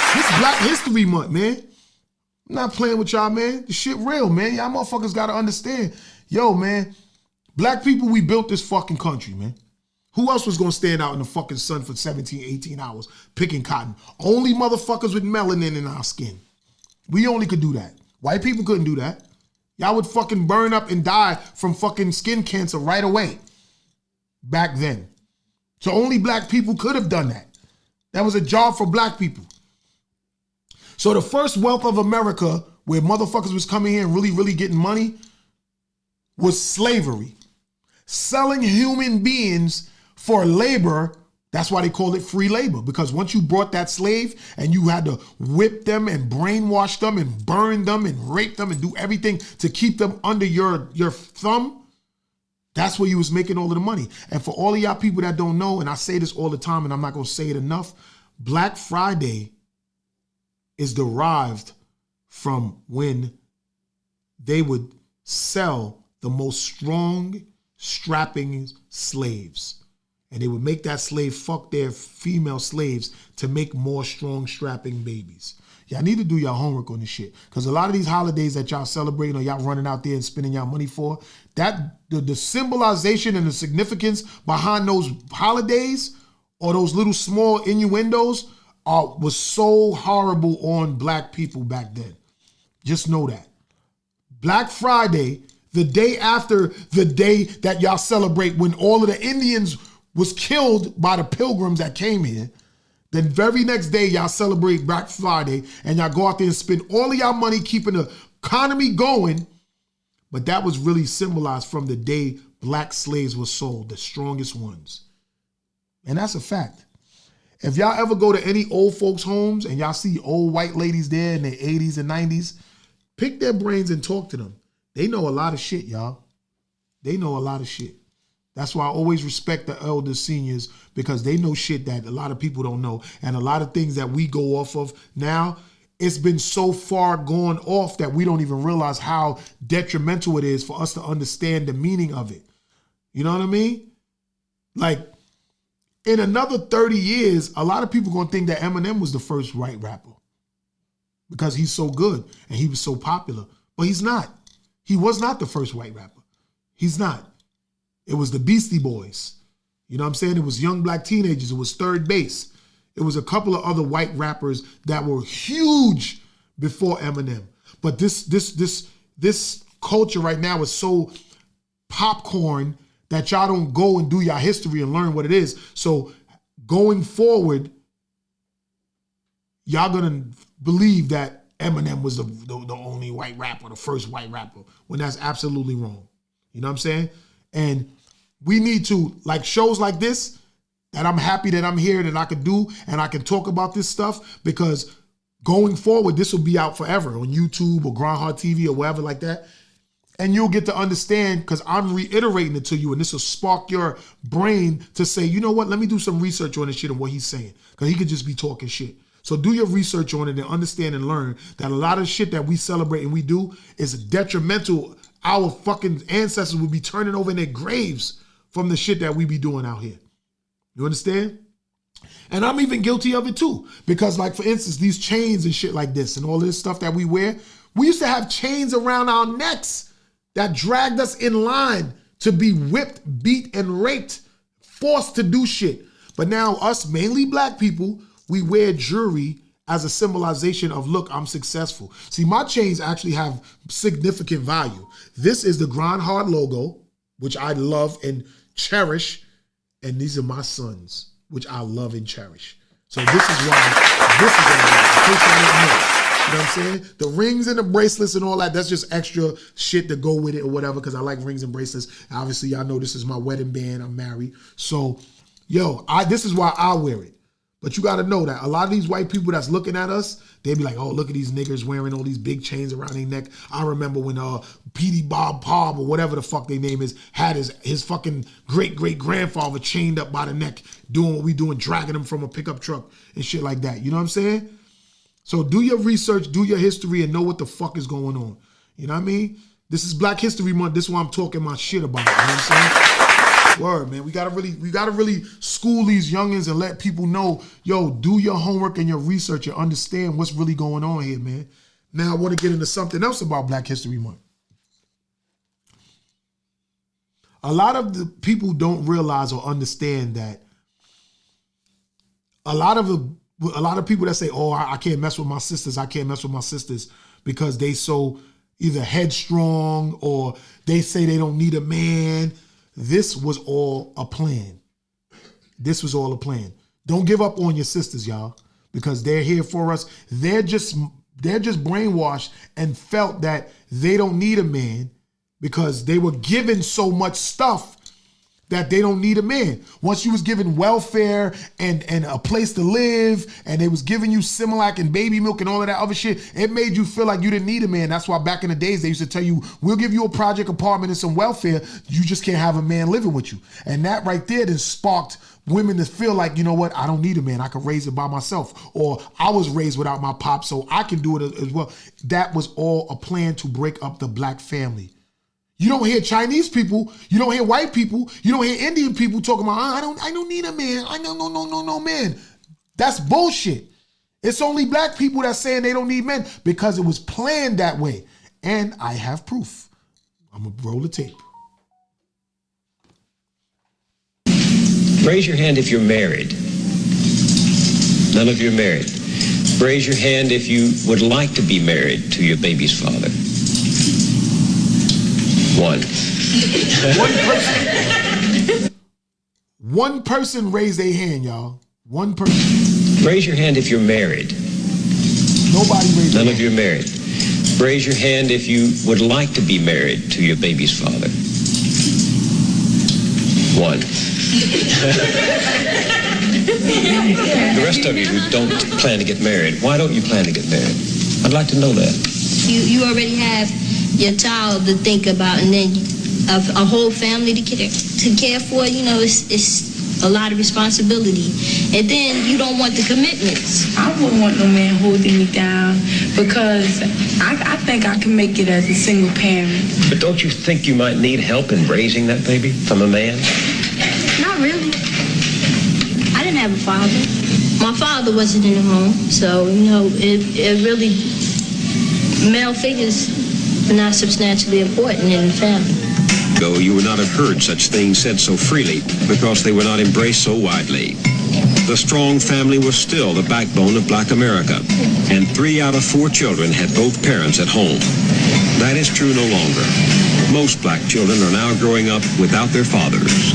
come. This Black History Month, man. I'm not playing with y'all, man. The shit real, man. Y'all motherfuckers gotta understand. Yo, man, black people, we built this fucking country, man. Who else was gonna stand out in the fucking sun for 17, 18 hours picking cotton? Only motherfuckers with melanin in our skin. We only could do that. White people couldn't do that. Y'all would fucking burn up and die from fucking skin cancer right away back then. So only black people could have done that. That was a job for black people. So the first wealth of America, where motherfuckers was coming here and really, really getting money, was slavery. Selling human beings for labor. That's why they call it free labor, because once you brought that slave and you had to whip them and brainwash them and burn them and rape them and do everything to keep them under your thumb, that's where you was making all of the money. And for all of y'all people that don't know, and I say this all the time and I'm not going to say it enough, Black Friday is derived from when they would sell the most strong, strapping slaves. And they would make that slave fuck their female slaves to make more strong, strapping babies. Y'all need to do your homework on this shit. Because a lot of these holidays that y'all celebrating or y'all running out there and spending y'all money for, that the symbolization and the significance behind those holidays or those little small innuendos was so horrible on black people back then. Just know that. Black Friday, the day after the day that y'all celebrate when all of the Indians was killed by the pilgrims that came here, the very next day y'all celebrate Black Friday and y'all go out there and spend all of y'all money keeping the economy going. But that was really symbolized from the day black slaves were sold, the strongest ones. And that's a fact. If y'all ever go to any old folks' homes and y'all see old white ladies there in their 80s and 90s, pick their brains and talk to them. They know a lot of shit, y'all. They know a lot of shit. That's why I always respect the elders, seniors, because they know shit that a lot of people don't know. And a lot of things that we go off of now, it's been so far gone off that we don't even realize how detrimental it is for us to understand the meaning of it. You know what I mean? Like, in another 30 years, a lot of people going to think that Eminem was the first white rapper because he's so good and he was so popular. But he's not. He was not the first white rapper. He's not. It was the Beastie Boys. You know what I'm saying? It was Young Black Teenagers. It was Third Base. It was a couple of other white rappers that were huge before Eminem. But this culture right now is so popcorn that y'all don't go and do your history and learn what it is. So going forward, y'all gonna believe that Eminem was the only white rapper, the first white rapper, when that's absolutely wrong. You know what I'm saying? And we need to, like shows like this, that I'm happy that I'm here, that I can do, and I can talk about this stuff, because going forward, this will be out forever on YouTube or Grindhard TV or wherever like that. And you'll get to understand, because I'm reiterating it to you, and this will spark your brain to say, you know what, let me do some research on this shit and what he's saying, because he could just be talking shit. So do your research on it and understand and learn that a lot of shit that we celebrate and we do is detrimental. Our fucking ancestors will be turning over in their graves from the shit that we be doing out here. You understand? And I'm even guilty of it too. Because like, for instance, these chains and shit like this and all this stuff that we wear, we used to have chains around our necks that dragged us in line to be whipped, beat, and raped, forced to do shit. But now us, mainly black people, we wear jewelry as a symbolization of, look, I'm successful. See, my chains actually have significant value. This is the Grindhard logo, which I love and cherish. And these are my sons, which I love and cherish. So this is why this is in case I didn't know. You know what I'm saying? The rings and the bracelets and all that, that's just extra shit to go with it or whatever, because I like rings and bracelets. Obviously, y'all know this is my wedding band. I'm married. So, yo, this is why I wear it. But you got to know that a lot of these white people that's looking at us, they be like, oh, look at these niggers wearing all these big chains around their neck. I remember when P.D. Bob Pob or whatever the fuck their name is had his fucking great-great-grandfather chained up by the neck doing what we doing, dragging him from a pickup truck and shit like that. You know what I'm saying? So do your research, do your history, and know what the fuck is going on. You know what I mean? This is Black History Month. This is why I'm talking my shit about it. You know what I'm saying? Word, man. We gotta really school these youngins and let people know, yo, do your homework and your research and understand what's really going on here, man. Now I want to get into something else about Black History Month. A lot of the people don't realize or understand that a lot of people that say, oh, I can't mess with my sisters, I can't mess with my sisters because they so either headstrong or they say they don't need a man. This was all a plan. This was all a plan. Don't give up on your sisters, y'all, because they're here for us. They're just brainwashed and felt that they don't need a man because they were given so much stuff that they don't need a man. Once you was given welfare and a place to live, and they was giving you Similac and baby milk and all of that other shit, it made you feel like you didn't need a man. That's why back in the days, they used to tell you, we'll give you a project apartment and some welfare. You just can't have a man living with you. And that right there then sparked women to feel like, you know what, I don't need a man. I can raise it by myself. Or I was raised without my pop, so I can do it as well. That was all a plan to break up the black family. You don't hear Chinese people, you don't hear white people, you don't hear Indian people talking about, I don't need a man. I don't no man. That's bullshit. It's only black people that's saying they don't need men because it was planned that way. And I have proof. I'm gonna roll the tape. Raise your hand if you're married. None of you are married. Raise your hand if you would like to be married to your baby's father. One. One person raised their hand, y'all. One person. Raise your hand if you're married. Nobody raised their hand. None of you are married. Raise your hand if you would like to be married to your baby's father. One. The rest of you who don't plan to get married, why don't you plan to get married? I'd like to know that. You already have your child to think about, and then a whole family to care for. You know, it's a lot of responsibility, and then you don't want the commitments. I wouldn't want no man holding me down because I think I can make it as a single parent. But don't you think you might need help in raising that baby from a man? Not really. I didn't have a father. My father wasn't in the home, so you know it really, male figures are not substantially important in the family. Though you would not have heard such things said so freely because they were not embraced so widely. The strong family was still the backbone of Black America, and 3 out of 4 children had both parents at home. That is true no longer. Most black children are now growing up without their fathers.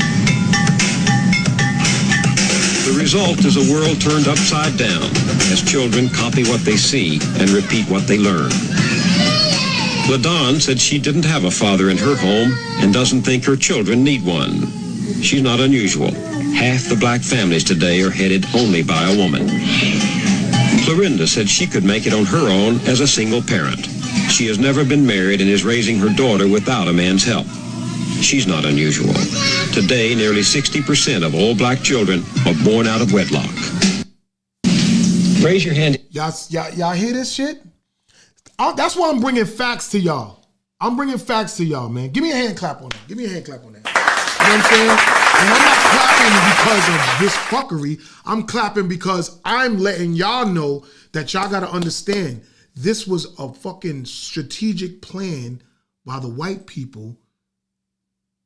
The result is a world turned upside down as children copy what they see and repeat what they learn. LaDawn said she didn't have a father in her home and doesn't think her children need one. She's not unusual. Half the black families today are headed only by a woman. Clorinda said she could make it on her own as a single parent. She has never been married and is raising her daughter without a man's help. She's not unusual. Today, nearly 60% of all black children are born out of wedlock. Raise your hand. Y'all hear this shit? That's why I'm bringing facts to y'all. I'm bringing facts to y'all, man. Give me a hand clap on that. Give me a hand clap on that. You know what I'm saying? And I'm not clapping because of this fuckery. I'm clapping because I'm letting y'all know that y'all got to understand this was a fucking strategic plan by the white people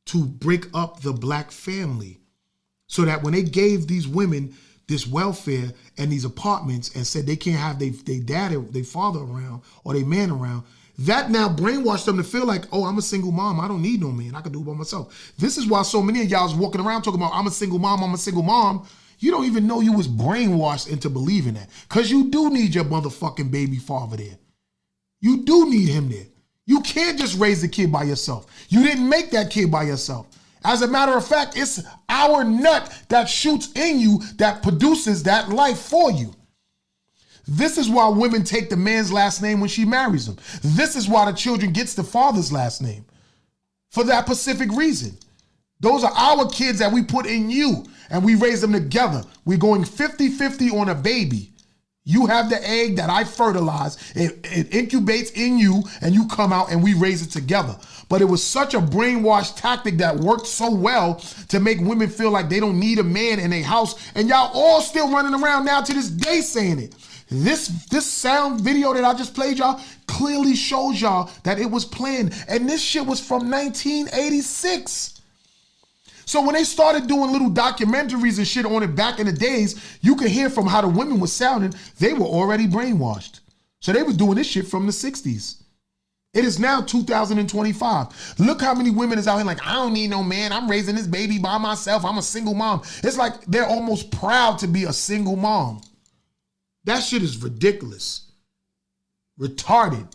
to break up the black family so that when they gave these women this welfare and these apartments and said they can't have their dad or their father around or their man around, that now brainwashed them to feel like, oh, I'm a single mom. I don't need no man. I can do it by myself. This is why so many of y'all is walking around talking about, I'm a single mom, I'm a single mom. You don't even know you was brainwashed into believing that. Because you do need your motherfucking baby father there. You do need him there. You can't just raise the kid by yourself. You didn't make that kid by yourself. As a matter of fact, it's our nut that shoots in you that produces that life for you. This is why women take the man's last name when she marries him. This is why the children gets the father's last name. For that specific reason. Those are our kids that we put in you and we raise them together. We're going 50-50 on a baby. You have the egg that I fertilize. It incubates in you and you come out and we raise it together. But it was such a brainwashed tactic that worked so well to make women feel like they don't need a man in a house. And y'all all still running around now to this day saying it. This sound video that I just played y'all clearly shows y'all that it was planned. And this shit was from 1986. So when they started doing little documentaries and shit on it back in the days, you could hear from how the women were sounding, they were already brainwashed. So they were doing this shit from the 60s. It is now 2025. Look how many women is out here like, I don't need no man. I'm raising this baby by myself. I'm a single mom. It's like they're almost proud to be a single mom. That shit is ridiculous. Retarded.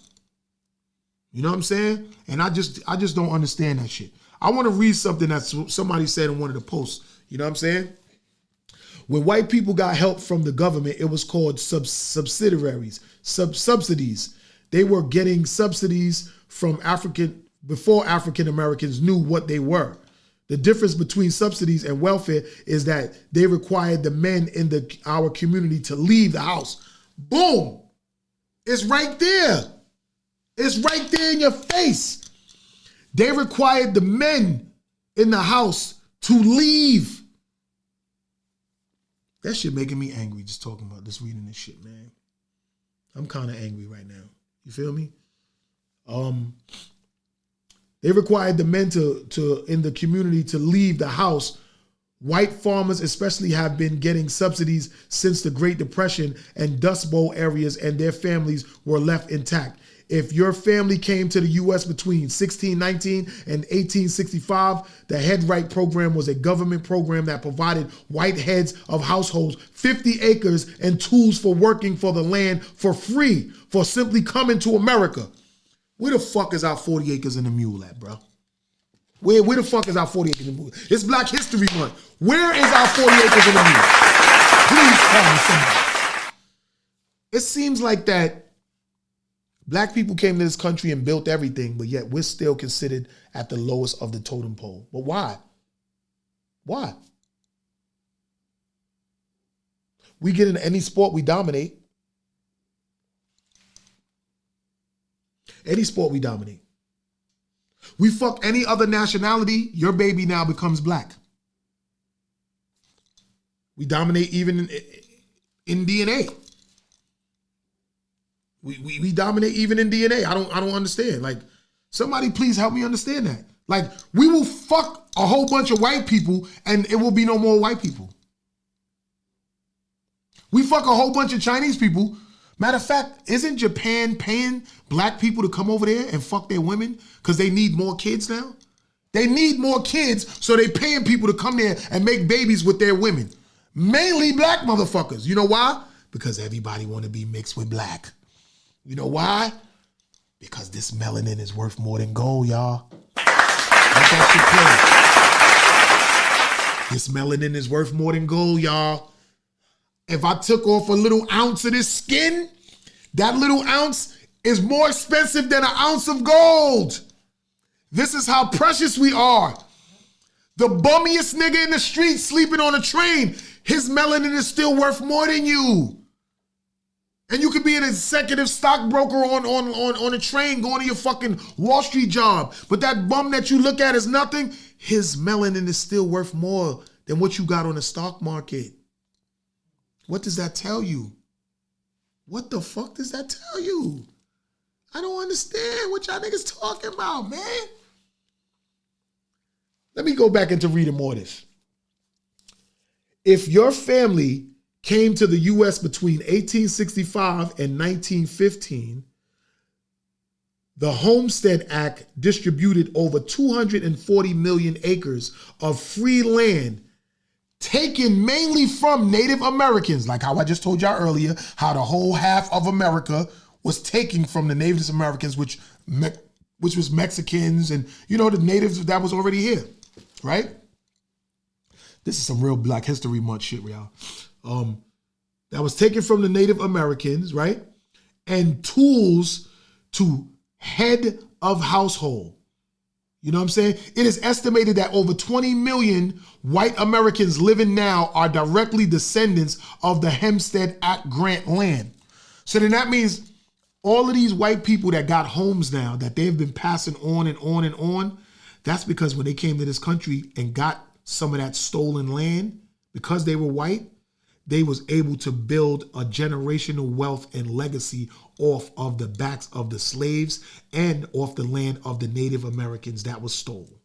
You know what I'm saying? And I just don't understand that shit. I want to read something that somebody said in one of the posts. You know what I'm saying? When white people got help from the government, it was called subsidies. They were getting subsidies from before African Americans knew what they were. The difference between subsidies and welfare is that they required the men in our community to leave the house. Boom. It's right there. It's right there in your face. They required the men in the house to leave. That shit making me angry just talking about this, reading this shit, man. I'm kind of angry right now. You feel me? They required the men to in the community to leave the house. White farmers especially have been getting subsidies since the Great Depression, and Dust Bowl areas and their families were left intact. If your family came to the U.S. between 1619 and 1865, the Head Right program was a government program that provided white heads of households 50 acres and tools for working for the land for free for simply coming to America. Where the fuck is our 40 acres and a mule at, bro? Where the fuck is our 40 acres and a mule? It's Black History Month. Where is our 40 acres and a mule? Please tell me somebody. It seems like that Black people came to this country and built everything, but yet we're still considered at the lowest of the totem pole. But why? Why? We get into any sport, we dominate. Any sport, we dominate. We fuck any other nationality, your baby now becomes black. We dominate even in DNA. We dominate even in DNA. I don't understand. Like, somebody please help me understand that. Like, we will fuck a whole bunch of white people and it will be no more white people. We fuck a whole bunch of Chinese people. Matter of fact, isn't Japan paying black people to come over there and fuck their women because they need more kids now? They need more kids, so they paying people to come there and make babies with their women. Mainly black motherfuckers. You know why? Because everybody want to be mixed with black. You know why? Because this melanin is worth more than gold, y'all. Let that shit play. This melanin is worth more than gold, y'all. If I took off a little ounce of this skin, that little ounce is more expensive than an ounce of gold. This is how precious we are. The bummiest nigga in the street sleeping on a train, his melanin is still worth more than you. And you could be an executive stockbroker on a train going to your fucking Wall Street job. But that bum that you look at is nothing. His melanin is still worth more than what you got on the stock market. What does that tell you? What the fuck does that tell you? I don't understand what y'all niggas talking about, man. Let me go back into reading more of this. If your family came to the U.S. between 1865 and 1915, the Homestead Act distributed over 240 million acres of free land taken mainly from Native Americans, like how I just told y'all earlier, how the whole half of America was taken from the Native Americans, which was Mexicans and, you know, the natives that was already here, right? This is some real Black History Month shit, y'all. That was taken from the Native Americans, right? And tools to head of household. You know what I'm saying? It is estimated that over 20 million white Americans living now are directly descendants of the Homestead Act grant land. So then that means all of these white people that got homes now that they've been passing on and on and on, that's because when they came to this country and got some of that stolen land, because they were white, they was able to build a generational wealth and legacy off of the backs of the slaves and off the land of the Native Americans that was stolen.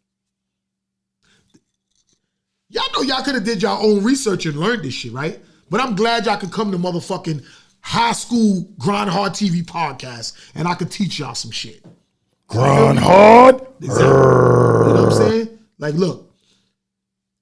Y'all know y'all could have did y'all own research and learned this shit, right? But I'm glad y'all could come to motherfucking high school Grindhard TV podcast and I could teach y'all some shit. Grindhard? Exactly. You know what I'm saying? Like, look.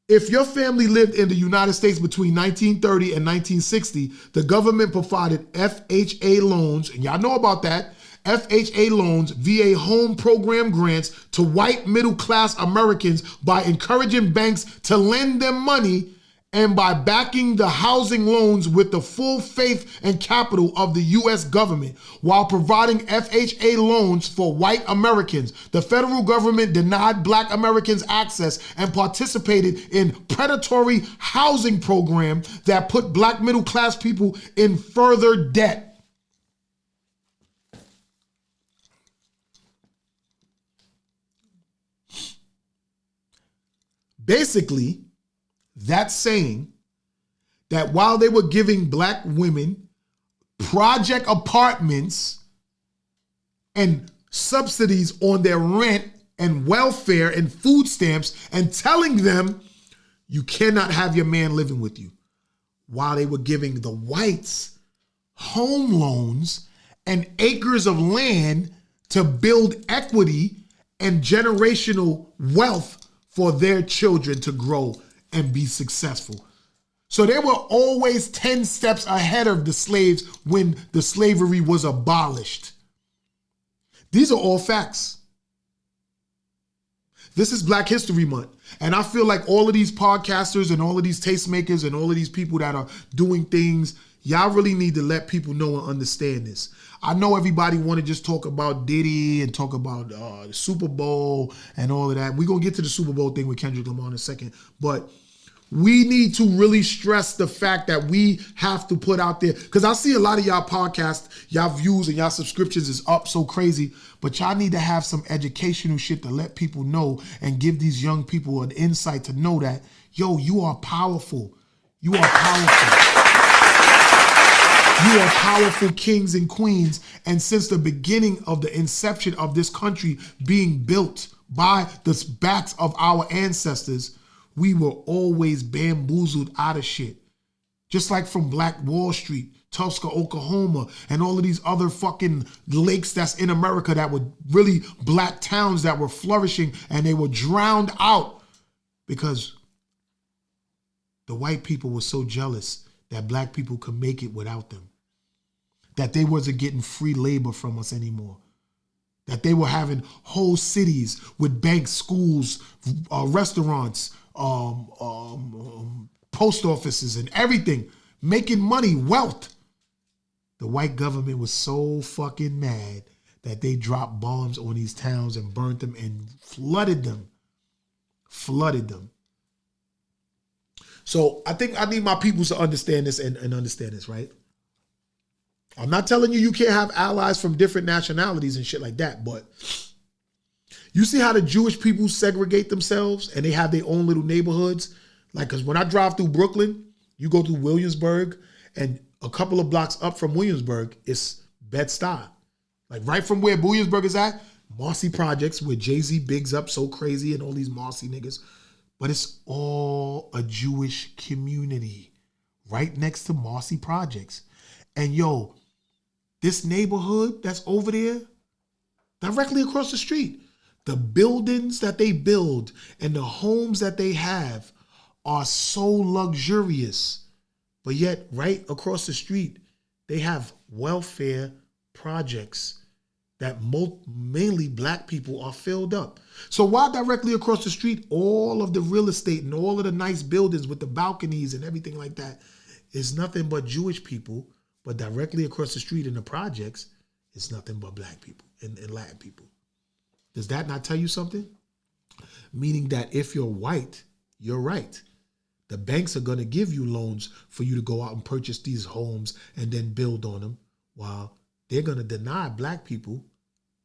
If your family lived in the United States between 1930 and 1960, the government provided FHA loans, and y'all know about that, FHA loans, VA home program grants to white middle-class Americans by encouraging banks to lend them money and by backing the housing loans with the full faith and capital of the U.S. government. While providing FHA loans for white Americans, the federal government denied Black Americans access and participated in predatory housing programs that put Black middle-class people in further debt. Basically, that's saying that while they were giving Black women project apartments and subsidies on their rent and welfare and food stamps and telling them you cannot have your man living with you, while they were giving the whites home loans and acres of land to build equity and generational wealth for their children to grow and be successful. So they were always 10 steps ahead of the slaves when the slavery was abolished. These are all facts. This is Black History Month. And I feel like all of these podcasters and all of these tastemakers and all of these people that are doing things, y'all really need to let people know and understand this. I know everybody want to just talk about Diddy and talk about the Super Bowl and all of that. We're going to get to the Super Bowl thing with Kendrick Lamar in a second. But we need to really stress the fact that we have to put out there, because I see a lot of y'all podcasts, y'all views and y'all subscriptions is up so crazy, but y'all need to have some educational shit to let people know and give these young people an insight to know that, yo, you are powerful. You are powerful. You are powerful kings and queens. And since the beginning of the inception of this country being built by the backs of our ancestors, we were always bamboozled out of shit. Just like from Black Wall Street, Tulsa, Oklahoma, and all of these other fucking lakes that's in America that were really Black towns that were flourishing, and they were drowned out because the white people were so jealous that Black people could make it without them. That they wasn't getting free labor from us anymore. That they were having whole cities with banks, schools, restaurants, post offices and everything, making money, wealth. The white government was so fucking mad that they dropped bombs on these towns and burnt them and flooded them. So I think I need my people to understand this and understand this, right? I'm not telling you can't have allies from different nationalities and shit like that, but you see how the Jewish people segregate themselves and they have their own little neighborhoods? Like, because when I drive through Brooklyn, you go through Williamsburg, and a couple of blocks up from Williamsburg is Bed-Stuy. Like right from where Williamsburg is at, Marcy Projects, where Jay-Z bigs up so crazy and all these Marcy niggas. But it's all a Jewish community right next to Marcy Projects. And yo, this neighborhood that's over there, directly across the street, the buildings that they build and the homes that they have are so luxurious. But yet, right across the street, they have welfare projects that mainly black people are filled up. So while directly across the street, all of the real estate and all of the nice buildings with the balconies and everything like that is nothing but Jewish people, but directly across the street in the projects, it's nothing but black people and Latin people. Does that not tell you something? Meaning that if you're white, you're right. The banks are going to give you loans for you to go out and purchase these homes and then build on them, while they're going to deny black people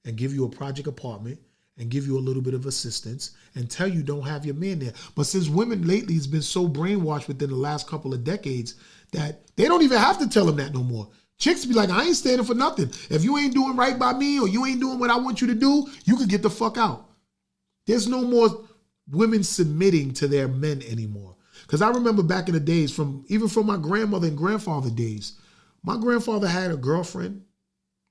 and give you a project apartment and give you a little bit of assistance and tell you don't have your man there. But since women lately has been so brainwashed within the last couple of decades that they don't even have to tell them that no more. Chicks be like, I ain't standing for nothing. If you ain't doing right by me or you ain't doing what I want you to do, you can get the fuck out. There's no more women submitting to their men anymore. Because I remember back in the days, even from my grandmother and grandfather days, my grandfather had a girlfriend.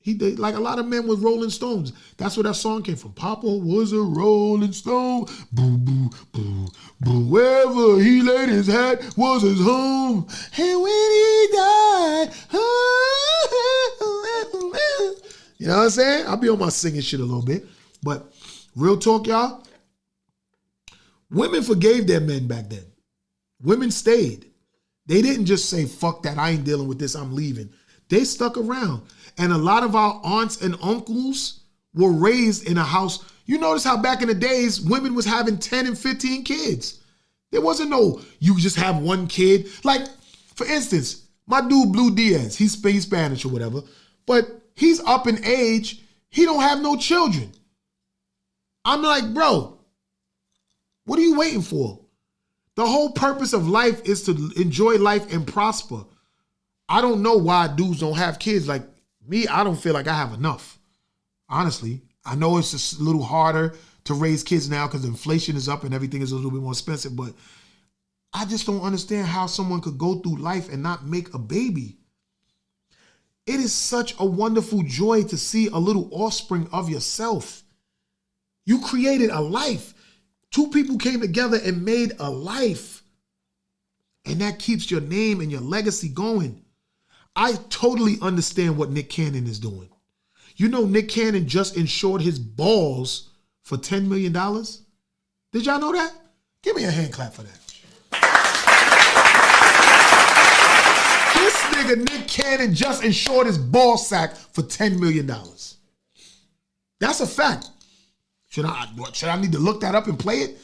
He did, like a lot of men with Rolling Stones. That's where that song came from. Papa was a Rolling Stone. Boo, boo, boo, boo. Wherever he laid his hat was his home. And when he died, you know what I'm saying? I'll be on my singing shit a little bit. But real talk, y'all. Women forgave their men back then. Women stayed. They didn't just say, fuck that, I ain't dealing with this, I'm leaving. They stuck around. And a lot of our aunts and uncles were raised in a house. You notice how back in the days, women was having 10 and 15 kids. There wasn't no, you just have one kid. Like, for instance, my dude Blue Diaz, he's Spanish or whatever, but he's up in age. He don't have no children. I'm like, bro, what are you waiting for? The whole purpose of life is to enjoy life and prosper. I don't know why dudes don't have kids. Like me, I don't feel like I have enough. Honestly, I know it's just a little harder to raise kids now because inflation is up and everything is a little bit more expensive, but I just don't understand how someone could go through life and not make a baby. It is such a wonderful joy to see a little offspring of yourself. You created a life. Two people came together and made a life. And that keeps your name and your legacy going. I totally understand what Nick Cannon is doing. You know, Nick Cannon just insured his balls for $10 million. Did y'all know that? Give me a hand clap for that. This nigga Nick Cannon just insured his ball sack for $10 million. That's a fact. Should I need to look that up and play it?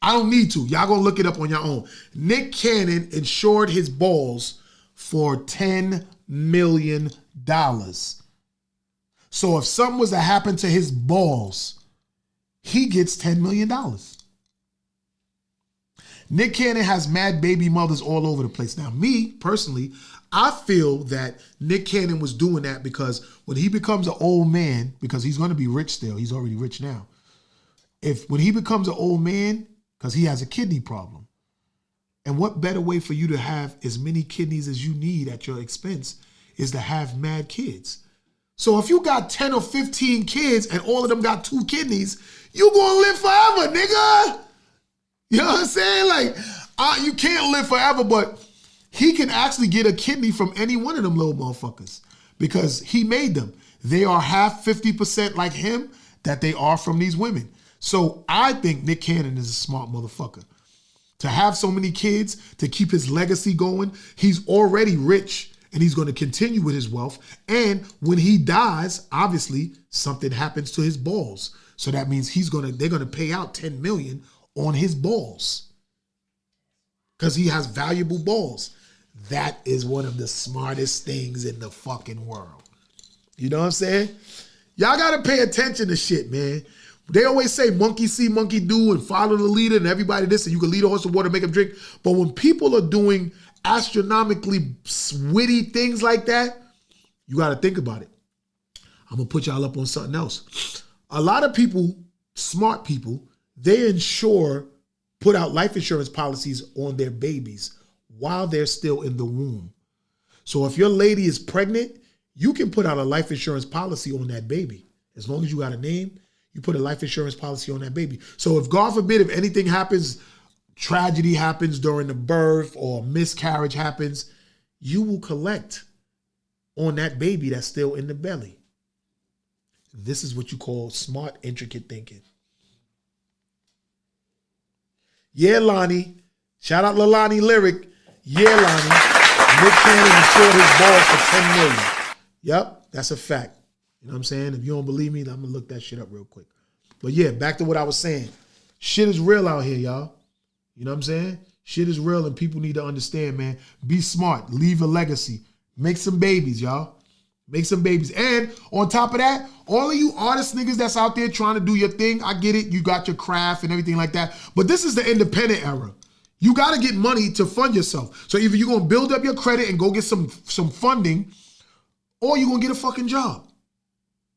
I don't need to. Y'all gonna look it up on your own. Nick Cannon insured his balls for $10 million. So if something was to happen to his balls, he gets $10 million. Nick Cannon has mad baby mothers all over the place. Now, me, personally, I feel that Nick Cannon was doing that because when he becomes an old man, because he's going to be rich still, he's already rich now. When he becomes an old man, because he has a kidney problem, and what better way for you to have as many kidneys as you need at your expense is to have mad kids. So if you got 10 or 15 kids and all of them got 2 kidneys, you gonna live forever, nigga. You know what I'm saying? Like, you can't live forever, but he can actually get a kidney from any one of them little motherfuckers because he made them. They are half 50% like him that they are from these women. So I think Nick Cannon is a smart motherfucker. To have so many kids, to keep his legacy going, he's already rich and he's going to continue with his wealth. And when he dies, obviously something happens to his balls. So that means they're going to pay out $10 million on his balls because he has valuable balls. That is one of the smartest things in the fucking world. You know what I'm saying? Y'all got to pay attention to shit, man. They always say monkey see, monkey do, and follow the leader, and everybody this, and you can lead a horse to water, make him drink. But when people are doing astronomically witty things like that, you got to think about it. I'm going to put y'all up on something else. A lot of people, smart people, they put out life insurance policies on their babies while they're still in the womb. So if your lady is pregnant, you can put out a life insurance policy on that baby. As long as you got a name, you put a life insurance policy on that baby. So if, God forbid, if anything happens, tragedy happens during the birth or miscarriage happens, you will collect on that baby that's still in the belly. This is what you call smart, intricate thinking. Yeah, Lonnie. Shout out Lalani Lyric. Yeah, Lonnie. Nick Cannon insured his balls for $10 million. Yep, that's a fact. You know what I'm saying? If you don't believe me, I'm going to look that shit up real quick. But yeah, back to what I was saying. Shit is real out here, y'all. You know what I'm saying? Shit is real and people need to understand, man. Be smart. Leave a legacy. Make some babies, y'all. Make some babies. And on top of that, all of you artist niggas that's out there trying to do your thing, I get it. You got your craft and everything like that. But this is the independent era. You got to get money to fund yourself. So either you're going to build up your credit and go get some funding, or you're going to get a fucking job.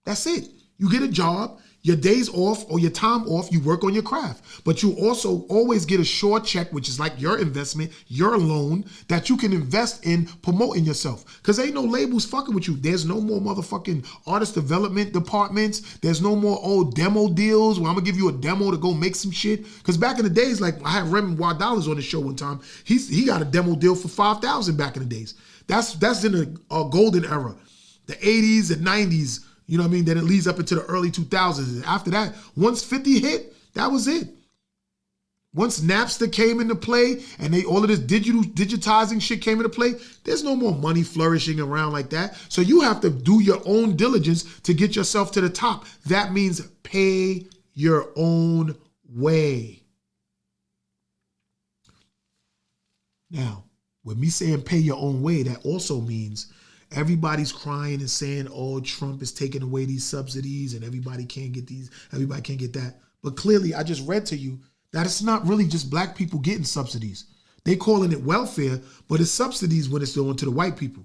That's it. You get a job, your days off or your time off, you work on your craft. But you also always get a short check, which is like your investment, your loan, that you can invest in promoting yourself. Because ain't no labels fucking with you. There's no more motherfucking artist development departments. There's no more old demo deals where I'm going to give you a demo to go make some shit. Because back in the days, like I had Remy Dollars on the show one time. He got a demo deal for $5,000 back in the days. That's in a golden era. The 80s and 90s. You know what I mean? Then it leads up into the early 2000s. And after that, once 50 hit, that was it. Once Napster came into play and all of this digitizing shit came into play, there's no more money flourishing around like that. So you have to do your own diligence to get yourself to the top. That means pay your own way. Now, with me saying pay your own way, that also means everybody's crying and saying, oh, Trump is taking away these subsidies and everybody can't get these, everybody can't get that. But clearly, I just read to you that it's not really just black people getting subsidies. They calling it welfare, but it's subsidies when it's going to the white people,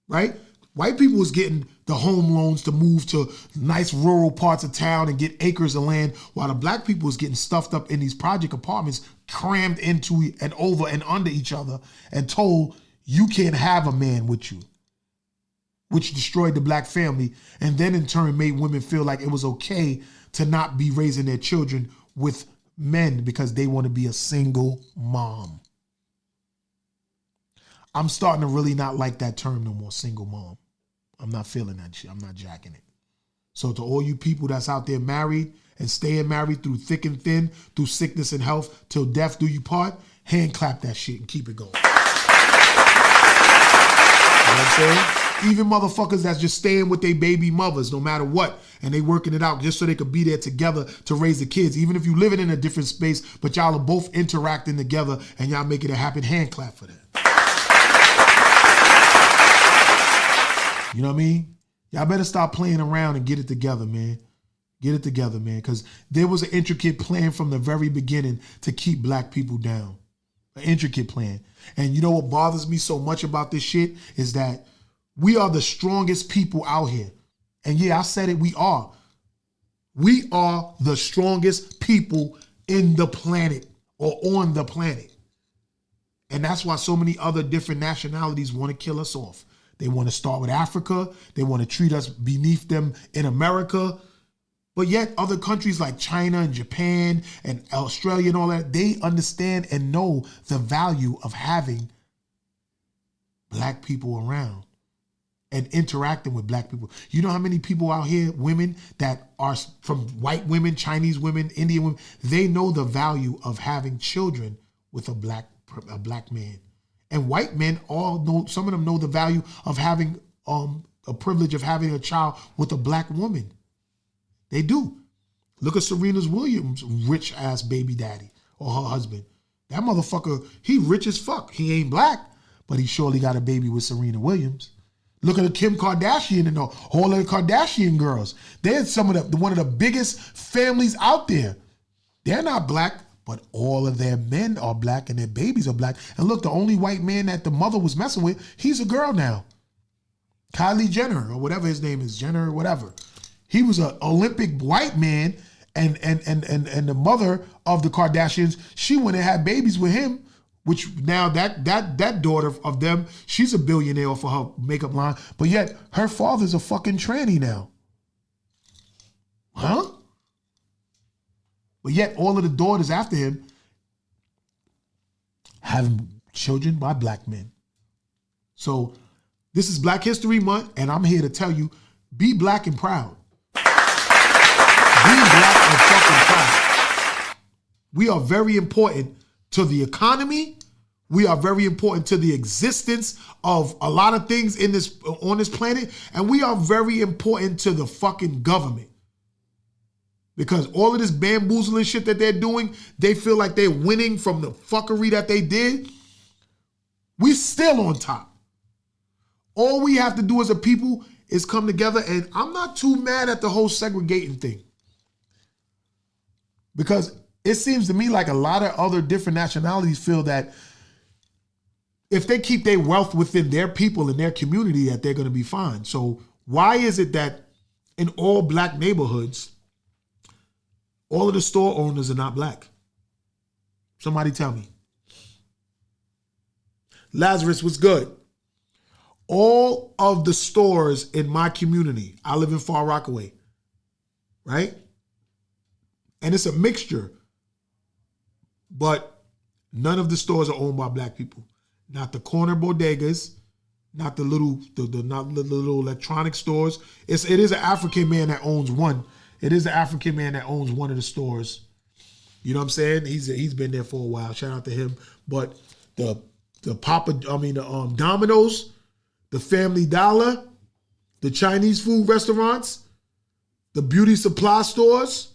right? White people was getting the home loans to move to nice rural parts of town and get acres of land, while the black people was getting stuffed up in these project apartments, crammed into and over and under each other and told you can't have a man with you, which destroyed the black family, and then in turn made women feel like it was okay to not be raising their children with men because they want to be a single mom. I'm starting to really not like that term no more, single mom. I'm not feeling that shit. I'm not jacking it. So to all you people that's out there married and staying married through thick and thin, through sickness and health, till death do you part, hand clap that shit and keep it going. You know what I'm saying? Even motherfuckers that's just staying with their baby mothers no matter what, and they working it out just so they could be there together to raise the kids. Even if you living in a different space, but y'all are both interacting together and y'all making it happen, hand clap for that. You know what I mean? Y'all better stop playing around and get it together, man. Get it together, man, because there was an intricate plan from the very beginning to keep black people down. An intricate plan. And you know what bothers me so much about this shit is that we are the strongest people out here. And yeah, I said it, we are. We are the strongest people in the planet or on the planet. And that's why so many other different nationalities want to kill us off. They want to start with Africa. They want to treat us beneath them in America. But yet other countries like China and Japan and Australia and all that, they understand and know the value of having black people around and interacting with black people. You know how many people out here, women that are from white women, Chinese women, Indian women, they know the value of having children with a black man. And white men all know, some of them know the value of having a privilege of having a child with a black woman. They do. Look at Serena Williams' rich ass baby daddy or her husband. That motherfucker, he rich as fuck. He ain't black, but he surely got a baby with Serena Williams. Look at Kim Kardashian and all of the Kardashian girls. They're one of the biggest families out there. They're not black, but all of their men are black and their babies are black. And look, the only white man that the mother was messing with, he's a girl now. Kylie Jenner, or whatever his name is, Jenner or whatever. He was an Olympic white man, and the mother of the Kardashians, she went and had babies with him. Which now that daughter of them, she's a billionaire for her makeup line, but yet her father's a fucking tranny now. Huh? But yet all of the daughters after him have children by black men. So this is Black History Month, and I'm here to tell you, be black and proud. Be black and fucking proud. We are very important to the economy. We are very important to the existence of a lot of things on this planet. And we are very important to the fucking government. Because all of this bamboozling shit that they're doing, they feel like they're winning from the fuckery that they did. We still on top. All we have to do as a people is come together. And I'm not too mad at the whole segregating thing. Because it seems to me like a lot of other different nationalities feel that if they keep their wealth within their people and their community, that they're going to be fine. So why is it that in all black neighborhoods, all of the store owners are not black? Somebody tell me. Lazarus, what's good? All of the stores in my community, I live in Far Rockaway, right? And it's a mixture. But none of the stores are owned by black people. Not the corner bodegas, not the little electronic stores. It is an African man that owns one. It is an African man that owns one of the stores. You know what I'm saying? He's been there for a while. Shout out to him. But the Domino's, the Family Dollar, the Chinese food restaurants, the beauty supply stores.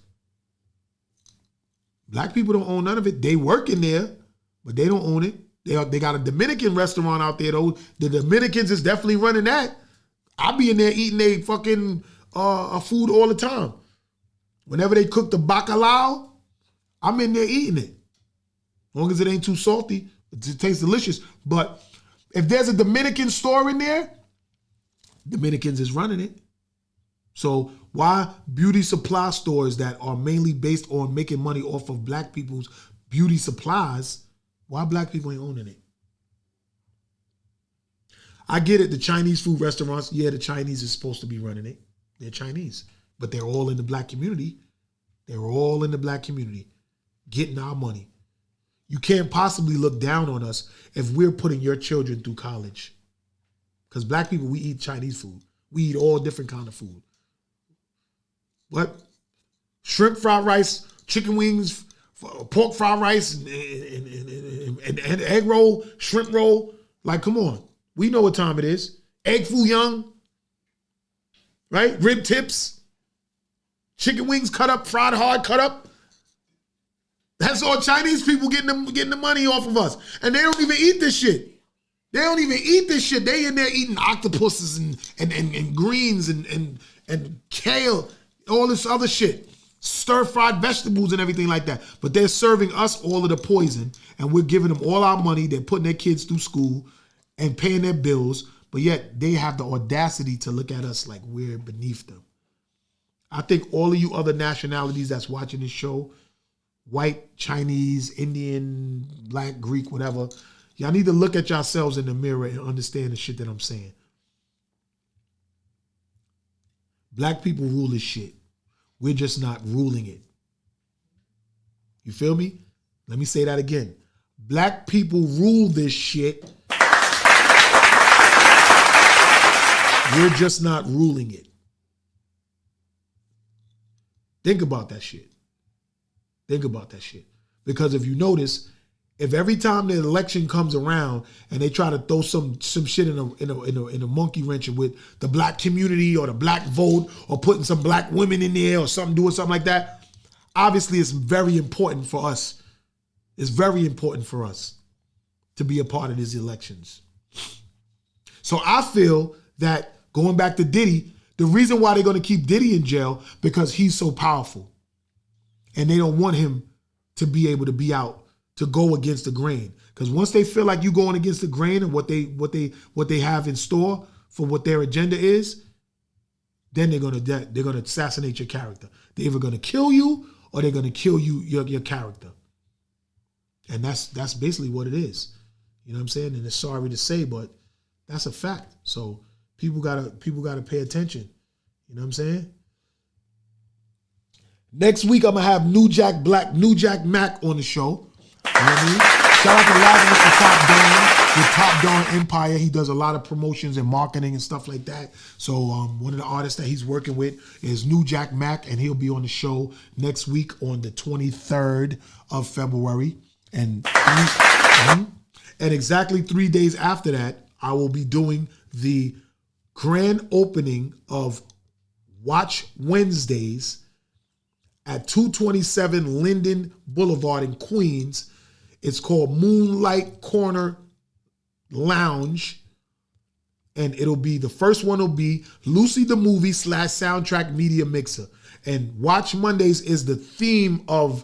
Black people don't own none of it. They work in there, but they don't own it. They got a Dominican restaurant out there, though. The Dominicans is definitely running that. I be in there eating their fucking food all the time. Whenever they cook the bacalao, I'm in there eating it. As long as it ain't too salty, it tastes delicious. But if there's a Dominican store in there, Dominicans is running it. So why beauty supply stores that are mainly based on making money off of black people's beauty supplies, why black people ain't owning it? I get it, the Chinese food restaurants, yeah, the Chinese is supposed to be running it. They're Chinese, but they're all in the black community. They're all in the black community, getting our money. You can't possibly look down on us if we're putting your children through college. Because black people, we eat Chinese food. We eat all different kind of food. What? Shrimp fried rice, chicken wings, pork fried rice, and egg roll, shrimp roll. Like, come on. We know what time it is. Egg foo young, right? Rib tips, chicken wings cut up, fried hard, cut up. That's all Chinese people getting the money off of us. And they don't even eat this shit. They don't even eat this shit. They in there eating octopuses and greens and kale, all this other shit. Stir-fried vegetables and everything like that. But they're serving us all of the poison, and we're giving them all our money. They're putting their kids through school and paying their bills, but yet they have the audacity to look at us like we're beneath them. I think all of you other nationalities that's watching this show, white, Chinese, Indian, black, Greek, whatever, y'all need to look at yourselves in the mirror and understand the shit that I'm saying. Black people rule this shit. We're just not ruling it. You feel me? Let me say that again. Black people rule this shit. We're just not ruling it. Think about that shit. Think about that shit. Because if you notice, if every time the election comes around and they try to throw some shit in a monkey wrench with the black community or the black vote or putting some black women in there or something, doing something like that, obviously it's very important for us. It's very important for us to be a part of these elections. So I feel that going back to Diddy, the reason why they're going to keep Diddy in jail because he's so powerful. And they don't want him to be able to be out to go against the grain. Because once they feel like you going against the grain and what they have in store for what their agenda is, then they're gonna assassinate your character. They're either gonna kill you or they're gonna kill your character. And that's basically what it is. You know what I'm saying? And it's sorry to say, but that's a fact. So people gotta pay attention. You know what I'm saying? Next week I'm gonna have New Jack Mac on the show. You know what I mean? Shout out to Lazarus for Top Dawn, with Top Dawn Empire. He does a lot of promotions and marketing and stuff like that. So one of the artists that he's working with is New Jack Mac, and he'll be on the show next week on the 23rd of February. And exactly 3 days after that, I will be doing the grand opening of Watch Wednesdays at 227 Linden Boulevard in Queens. It's called Moonlight Corner Lounge. And it'll be, the first one will be Lucy the Movie / Soundtrack Media Mixer. And Watch Mondays is the theme of,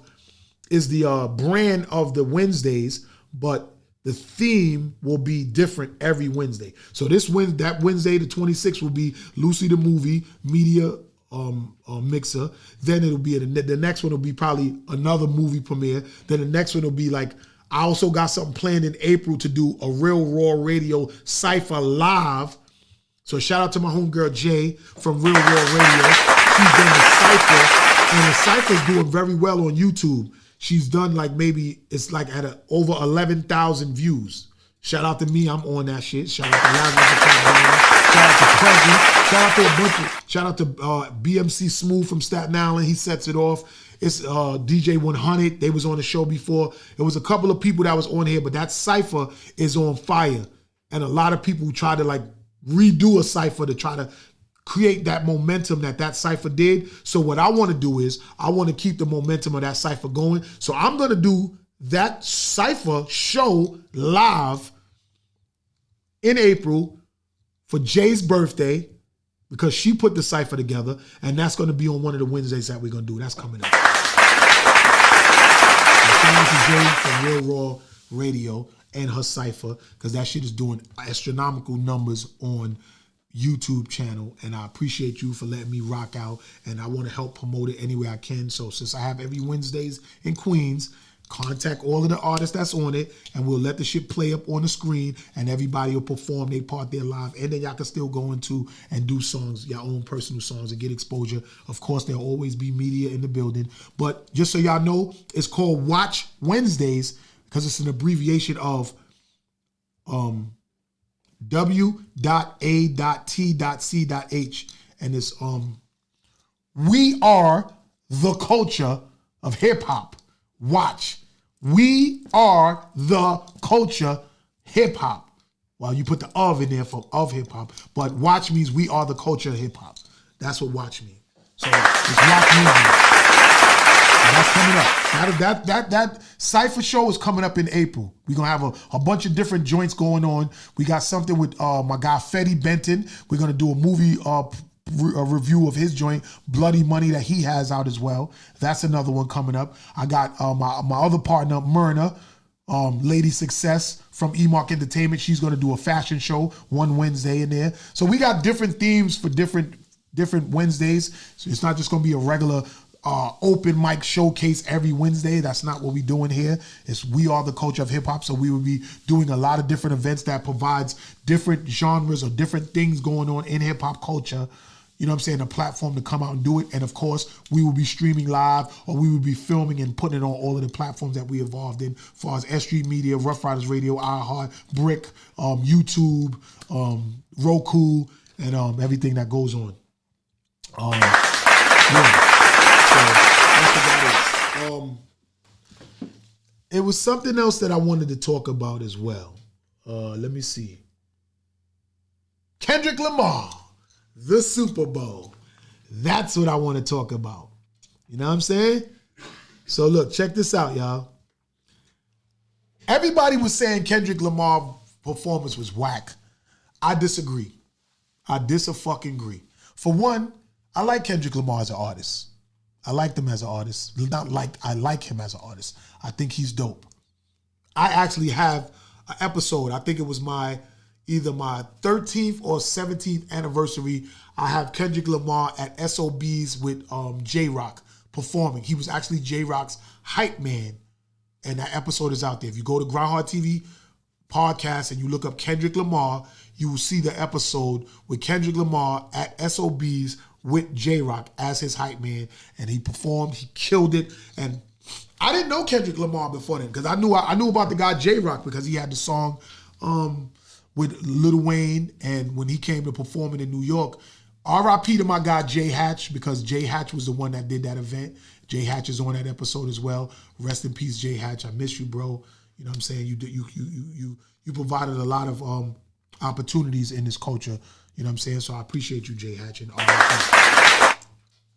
is the brand of the Wednesdays, but the theme will be different every Wednesday. So that Wednesday, the 26th, will be Lucy the Movie Media Mixer. Then it'll be the next one will be probably another movie premiere. Then the next one will be like, I also got something planned in April to do a Real Raw Radio Cypher live. So shout out to my homegirl Jay from Real Raw Radio. She's done the Cypher, and the Cypher's doing very well on YouTube. She's done like maybe it's like at over 11,000 views. Shout out to me, I'm on that shit. Shout out to Lazarus. Shout out to Prezi. Shout out to a bunch of, shout out to BMC Smooth from Staten Island. He sets it off. It's DJ 100. They was on the show before. It was a couple of people that was on here, but that Cypher is on fire. And a lot of people try to like redo a Cypher to try to create that momentum that Cypher did. So what I want to do is I want to keep the momentum of that Cypher going. So I'm going to do that Cypher show live in April for Jay's birthday, because she put the Cypher together, and that's going to be on one of the Wednesdays that we're going to do. That's coming up. Shout out to Jay from Real Raw Radio and her Cypher, because that shit is doing astronomical numbers on YouTube channel, and I appreciate you for letting me rock out, and I want to help promote it any way I can. So since I have every Wednesdays in Queens, contact all of the artists that's on it, and we'll let the shit play up on the screen, and everybody will perform their part there live, and then y'all can still go into and do songs, your own personal songs, and get exposure. Of course, there'll always be media in the building, but just so y'all know, it's called Watch Wednesdays because it's an abbreviation of W.A.T.C.H, and it's we are the culture of hip hop. Watch. We are the culture hip hop. Well, you put the of in there for of hip hop, but watch means we are the culture of hip hop. That's what watch means. So it's Watch Music. That's coming up. That Cypher show is coming up in April. We're going to have a bunch of different joints going on. We got something with my guy Fetty Benton. We're going to do a movie a review of his joint, Bloody Money, that he has out as well. That's another one coming up. I got my other partner, Myrna, Lady Success from E-Mark Entertainment. She's going to do a fashion show one Wednesday in there. So we got different themes for different Wednesdays. So it's not just going to be a regular open mic showcase every Wednesday. That's not what we're doing here. It's we are the culture of hip hop. So we will be doing a lot of different events that provides different genres or different things going on in hip hop culture. You know what I'm saying? A platform to come out and do it. And of course, we will be streaming live, or we will be filming and putting it on all of the platforms that we evolved in, as far as S.STREET Media, Rough Riders Radio, iHeart, Brick, YouTube, Roku, and everything that goes on. Yeah. So that's what that is. It was something else that I wanted to talk about as well. Let me see. Kendrick Lamar. The Super Bowl. That's what I want to talk about. You know what I'm saying? So look, check this out, y'all. Everybody was saying Kendrick Lamar performance was whack. I disagree. I fucking agree. For one, I like Kendrick Lamar as an artist. I liked him as an artist. I like him as an artist. I think he's dope. I actually have an episode. I think it was either my 13th or 17th anniversary. I have Kendrick Lamar at SOB's with J-Rock performing. He was actually J-Rock's hype man. And that episode is out there. If you go to Grindhard Tv podcast and you look up Kendrick Lamar, you will see the episode with Kendrick Lamar at SOB's with J-Rock as his hype man. And he performed, he killed it. And I didn't know Kendrick Lamar before then because I knew about the guy J-Rock because he had the song with Lil Wayne, and when he came to performing in New York, R.I.P. to my guy Jay Hatch, because Jay Hatch was the one that did that event. Jay Hatch is on that episode as well. Rest in peace, Jay Hatch. I miss you, bro. You know what I'm saying? You provided a lot of opportunities in this culture. You know what I'm saying? So I appreciate you, Jay Hatch, and R.I.P.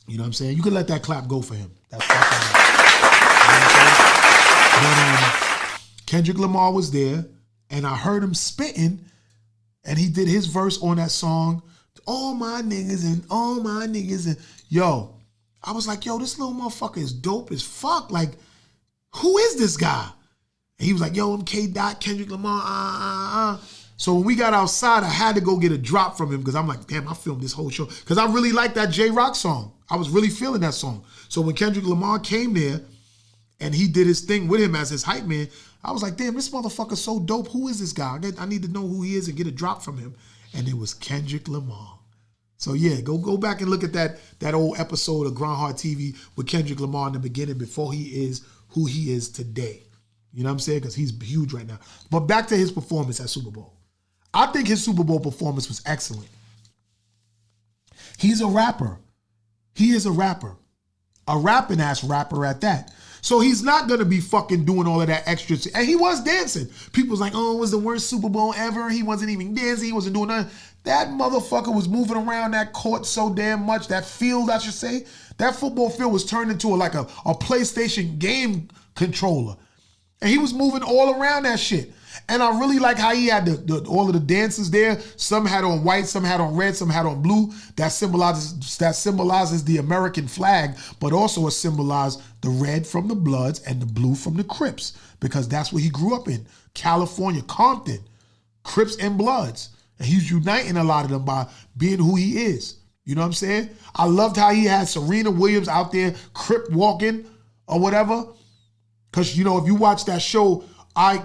You know what I'm saying? You can let that clap go for him. That's you know what I'm saying? But Kendrick Lamar was there, and I heard him spitting, and he did his verse on that song, all my niggas and all my niggas. And yo, I was like, yo, this little motherfucker is dope as fuck. Like, who is this guy? And he was like, yo, I'm K-Dot, Kendrick Lamar, So when we got outside, I had to go get a drop from him because I'm like, damn, I filmed this whole show. Because I really like that J-Rock song. I was really feeling that song. So when Kendrick Lamar came there and he did his thing with him as his hype man, I was like, damn, this motherfucker's so dope. Who is this guy? I need to know who he is and get a drop from him. And it was Kendrick Lamar. So yeah, go back and look at that old episode of Grindhard TV with Kendrick Lamar in the beginning before he is who he is today. You know what I'm saying? Because he's huge right now. But back to his performance at Super Bowl. I think his Super Bowl performance was excellent. He's a rapper. He is a rapper. A rapping ass rapper at that. So he's not going to be fucking doing all of that extra. And he was dancing. People was like, oh, it was the worst Super Bowl ever. He wasn't even dancing. He wasn't doing nothing. That motherfucker was moving around that court so damn much. That field, I should say. That football field was turned into like a PlayStation game controller. And he was moving all around that shit. And I really like how he had all of the dancers there. Some had on white, some had on red, some had on blue. That symbolizes the American flag, but also it symbolized the red from the Bloods and the blue from the Crips, because that's where he grew up in, California, Compton, Crips and Bloods. And he's uniting a lot of them by being who he is. You know what I'm saying? I loved how he had Serena Williams out there Crip walking or whatever. Because, you know, if you watch that show, I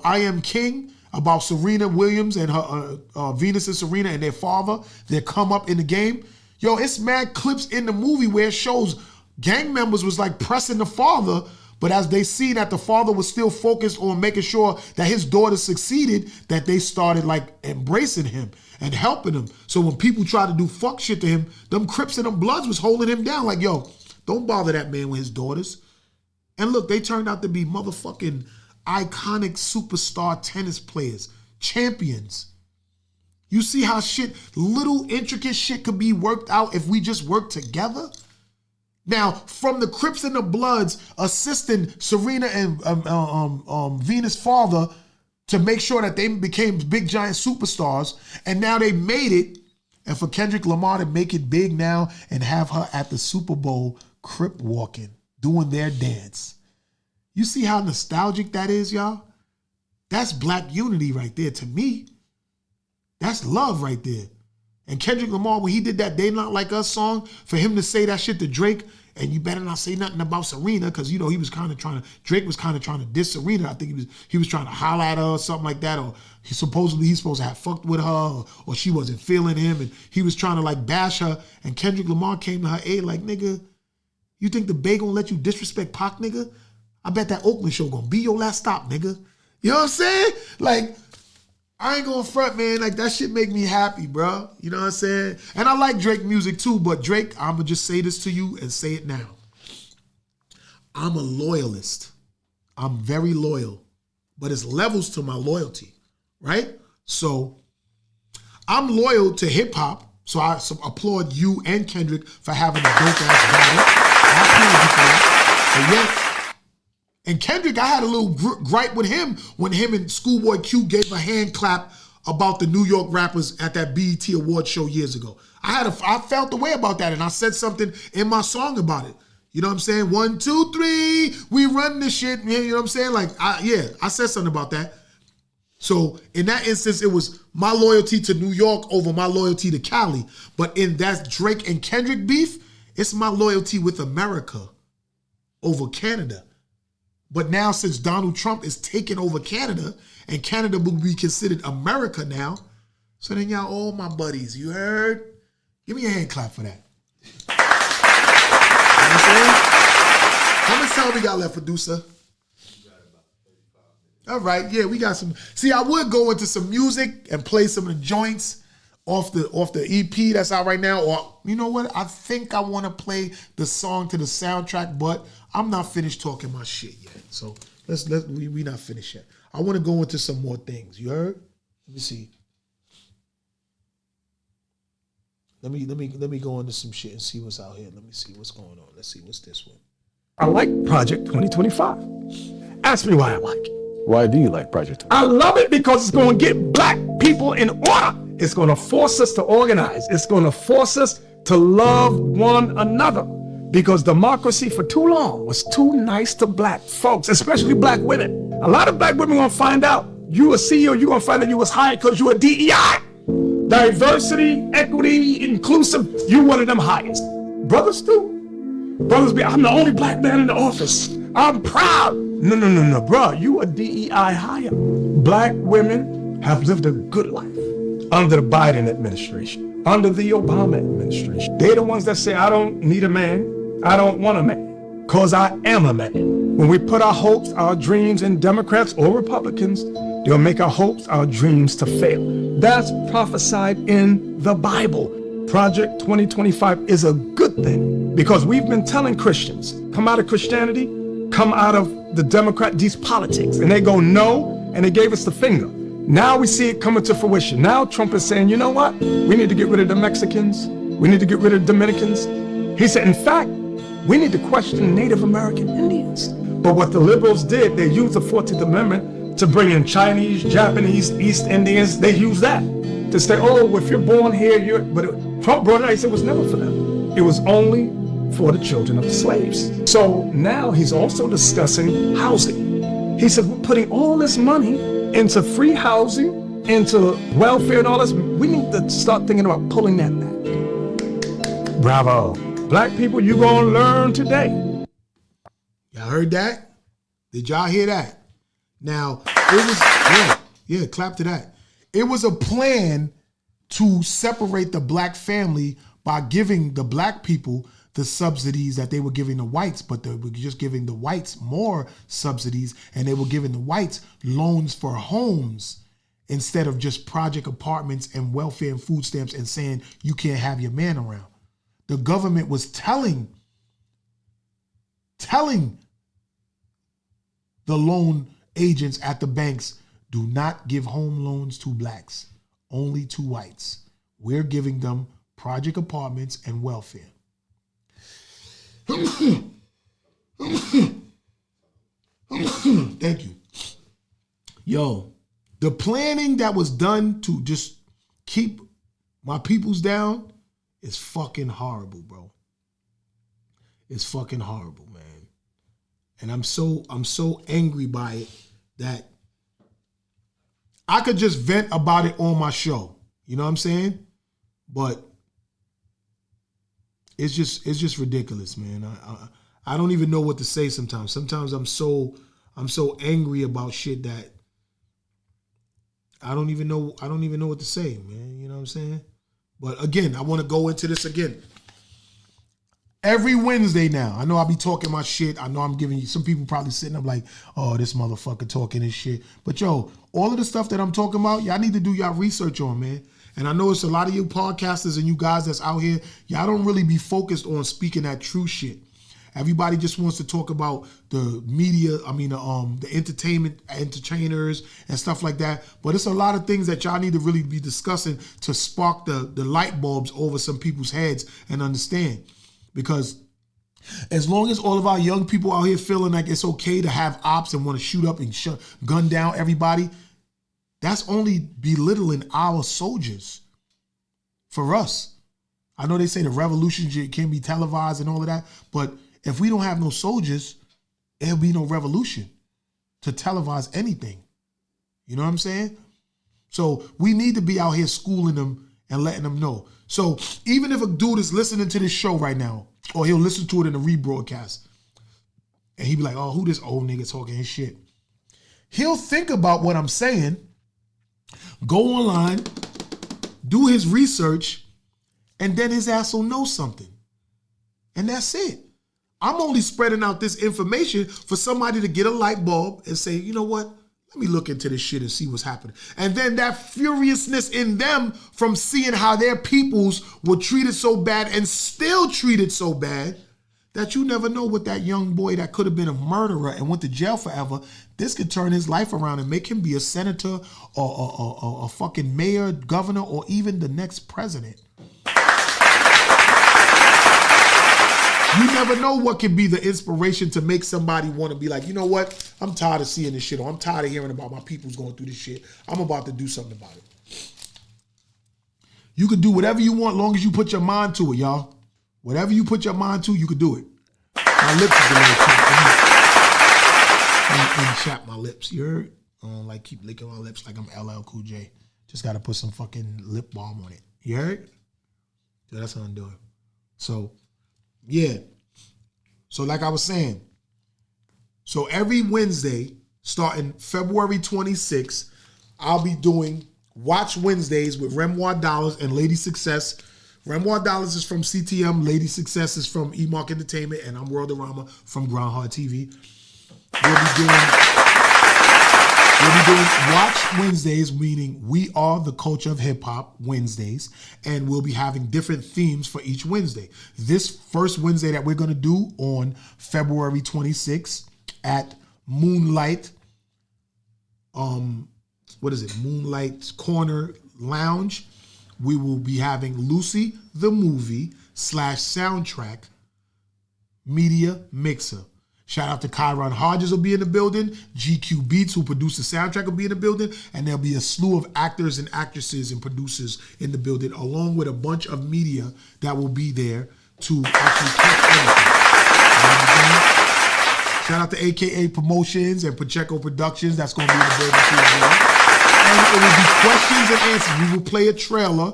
Am King, about Serena Williams and her Venus and Serena and their father, their come up in the game. Yo, it's mad clips in the movie where it shows gang members was like pressing the father, but as they see that the father was still focused on making sure that his daughter succeeded, that they started like embracing him and helping him. So when people tried to do fuck shit to him, them Crips and them Bloods was holding him down like, yo, don't bother that man with his daughters. And look, they turned out to be motherfucking iconic superstar tennis players, champions. You see how little intricate shit could be worked out if we just work together? Now, from the Crips and the Bloods assisting Serena and Venus' father to make sure that they became big giant superstars, and now they made it, and for Kendrick Lamar to make it big now and have her at the Super Bowl Crip walking, doing their dance. You see how nostalgic that is, y'all? That's black unity right there to me. That's love right there. And Kendrick Lamar, when he did that They Not Like Us song, for him to say that shit to Drake, and you better not say nothing about Serena, because, you know, Drake was kind of trying to diss Serena. I think he was trying to holler at her or something like that, or he's supposed to have fucked with her, or she wasn't feeling him, and he was trying to like bash her, and Kendrick Lamar came to her aid like, nigga, you think the Bay gonna let you disrespect Pac, nigga? I bet that Oakland show gonna be your last stop, nigga. You know what I'm saying? Like, I ain't gonna front, man. Like, that shit make me happy, bro. You know what I'm saying? And I like Drake music too, but Drake, I'm gonna just say this to you and say it now. I'm a loyalist. I'm very loyal, but it's levels to my loyalty, right? So I'm loyal to hip hop, so I applaud you and Kendrick for having a dope ass battle. I applaud you for that. But yet, And Kendrick, I had a little gripe with him when him and Schoolboy Q gave a hand clap about the New York rappers at that BET award show years ago. I felt the way about that, and I said something in my song about it. You know what I'm saying? 1, 2, 3, we run this shit. You know what I'm saying? Like, I said something about that. So in that instance, it was my loyalty to New York over my loyalty to Cali. But in that Drake and Kendrick beef, it's my loyalty with America over Canada. But now since Donald Trump is taking over Canada, and Canada will be considered America now, so then y'all all my buddies, you heard? Give me a hand clap for that. You know what I'm saying? How much time we got left, producer? All right, yeah, we got some. See, I would go into some music and play some of the joints off the EP that's out right now. Or you know what? I think I want to play the song to the soundtrack, but I'm not finished talking my shit yet. So we not finished yet. I want to go into some more things. You heard? Let me see. Let me go into some shit and see what's out here. Let me see what's going on. Let's see what's this one. I like Project 2025. Ask me why I like it. Why do you like Project 2025? I love it because it's going to get black people in order. It's going to force us to organize. It's going to force us to love one another. Because democracy for too long was too nice to black folks, especially black women. A lot of black women are going to find out you a CEO, you're going to find out you was hired because you a DEI. Diversity, equity, inclusive, you one of them highest. Brothers too. Brothers be, I'm the only black man in the office. I'm proud. No, bro, you a DEI hire. Black women have lived a good life under the Biden administration, under the Obama administration. They're the ones that say, I don't need a man. I don't want a man, because I am a man. When we put our hopes, our dreams in Democrats or Republicans, they'll make our hopes, our dreams to fail. That's prophesied in the Bible. Project 2025 is a good thing because we've been telling Christians, come out of Christianity, come out of the these politics. And they go, no, and they gave us the finger. Now we see it coming to fruition. Now Trump is saying, you know what? We need to get rid of the Mexicans. We need to get rid of the Dominicans. He said, in fact, we need to question Native American Indians. But what the liberals did, they used the 14th Amendment to bring in Chinese, Japanese, East Indians. They used that to say, oh, if you're born here, but Trump brought it out. He said it was never for them. It was only for the children of the slaves. So now he's also discussing housing. He said, we're putting all this money into free housing, into welfare and all this. We need to start thinking about pulling that back. Bravo. Black people, you're going to learn today. Y'all heard that? Did y'all hear that? Now, it was, clap to that. It was a plan to separate the black family by giving the black people the subsidies that they were giving the whites, but they were just giving the whites more subsidies, and they were giving the whites loans for homes instead of just project apartments and welfare and food stamps and saying you can't have your man around. The government was telling the loan agents at the banks, do not give home loans to blacks, only to whites. We're giving them project apartments and welfare. Thank you. Yo, the planning that was done to just keep my peoples down is fucking horrible, bro. It's fucking horrible, man. And I'm so angry by it that I could just vent about it on my show. You know what I'm saying? But it's just ridiculous, man. I don't even know what to say sometimes. Sometimes I'm so angry about shit that I don't even know what to say, man. You know what I'm saying? But again, I want to go into this again. Every Wednesday now, I know I'll be talking my shit. I know I'm giving you, some people probably sitting up like, oh, this motherfucker talking his shit. But yo, all of the stuff that I'm talking about, y'all need to do y'all research on, man. And I know it's a lot of you podcasters and you guys that's out here, y'all don't really be focused on speaking that true shit. Everybody just wants to talk about the media, the entertainers and stuff like that. But it's a lot of things that y'all need to really be discussing to spark the light bulbs over some people's heads and understand. Because As long as all of our young people out here feeling like it's okay to have ops and want to shoot up and gun down everybody, that's only belittling our soldiers. For us, I know they say the revolution can be televised and all of that, but if we don't have no soldiers, there'll be no revolution to televise anything. You know what I'm saying? So we need to be out here schooling them and letting them know. So even if a dude is listening to this show right now, or he'll listen to it in a rebroadcast, and he'll be like, oh, who this old nigga talking his shit? He'll think about what I'm saying, go online, do his research, and then his ass will know something. And that's it. I'm only spreading out this information for somebody to get a light bulb and say, you know what? Let me look into this shit and see what's happening. And then that furiousness in them from seeing how their peoples were treated so bad and still treated so bad that you never know what that young boy that could have been a murderer and went to jail forever, this could turn his life around and make him be a senator or a fucking mayor, governor, or even the next president. You never know what can be the inspiration to make somebody want to be like, you know what? I'm tired of seeing this shit, or I'm tired of hearing about my people's going through this shit. I'm about to do something about it. You could do whatever you want as long as you put your mind to it, y'all. Whatever you put your mind to, you could do it. My lips is a little chapped. Let me chap my lips. You heard? I don't like keep licking my lips like I'm LL Cool J. Just got to put some fucking lip balm on it. You heard? So that's what I'm doing. So, yeah. So like I was saying, so every Wednesday, starting February 26th, I'll be doing Watch Wednesdays with Remoir Dollars and Lady Success. Remoir Dollars is from CTM, Lady Success is from E-Mark Entertainment, and I'm Worldorama from Grindhard TV. We'll be doing Watch Wednesdays, meaning we are the culture of hip hop Wednesdays, and we'll be having different themes for each Wednesday. This first Wednesday that we're going to do on February 26th at Moonlight, Moonlight Corner Lounge, we will be having Lucy the Movie / soundtrack media mixer. Shout out to Kyron Hodges will be in the building. GQ Beats, who produced the soundtrack, will be in the building. And there'll be a slew of actors and actresses and producers in the building, along with a bunch of media that will be there to actually catch everything. Shout out to AKA Promotions and Pacheco Productions. That's going to be in the building too as well. And it will be questions and answers. We will play a trailer.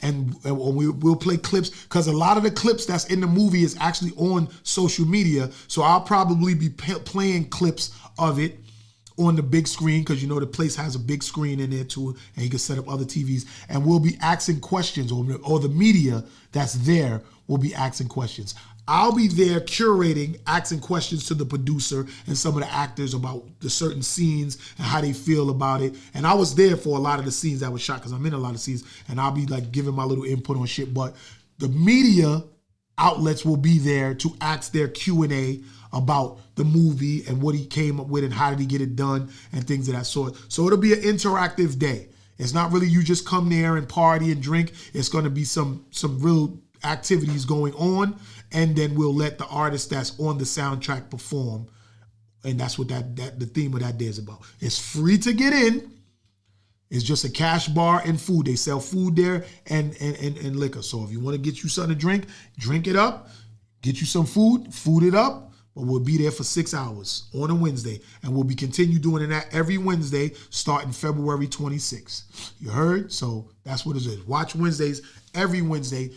And we'll play clips, because a lot of the clips that's in the movie is actually on social media. So I'll probably be playing clips of it on the big screen, because you know the place has a big screen in there too, and you can set up other TVs. And we'll be asking questions, or the media that's there will be asking questions. I'll be there curating, asking questions to the producer and some of the actors about the certain scenes and how they feel about it. And I was there for a lot of the scenes that were shot, because I'm in a lot of scenes, and I'll be like giving my little input on shit. But the media outlets will be there to ask their Q&A about the movie and what he came up with and how did he get it done and things of that sort. So it'll be an interactive day. It's not really you just come there and party and drink. It's going to be some real activities going on, and then we'll let the artist that's on the soundtrack perform, and that's what the theme of that day is about. It's free to get in. It's just a cash bar and food. They sell food there and liquor. So if you want to get you something to drink, drink it up. Get you some food it up. But we'll be there for 6 hours on a Wednesday, and we'll be continue doing that every Wednesday starting February 26th. You heard? So that's what it is. Watch Wednesdays every Wednesday.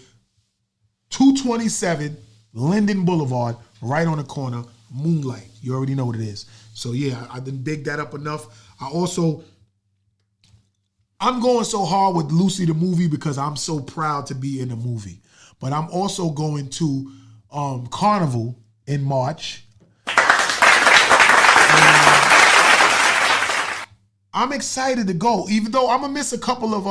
227 Linden Boulevard, right on the corner, Moonlight. You already know what it is. So yeah, I didn't dig that up enough. I'm going so hard with Lucy the Movie because I'm so proud to be in the movie. But I'm also going to Carnival in March. I'm excited to go, even though I'm gonna miss a couple of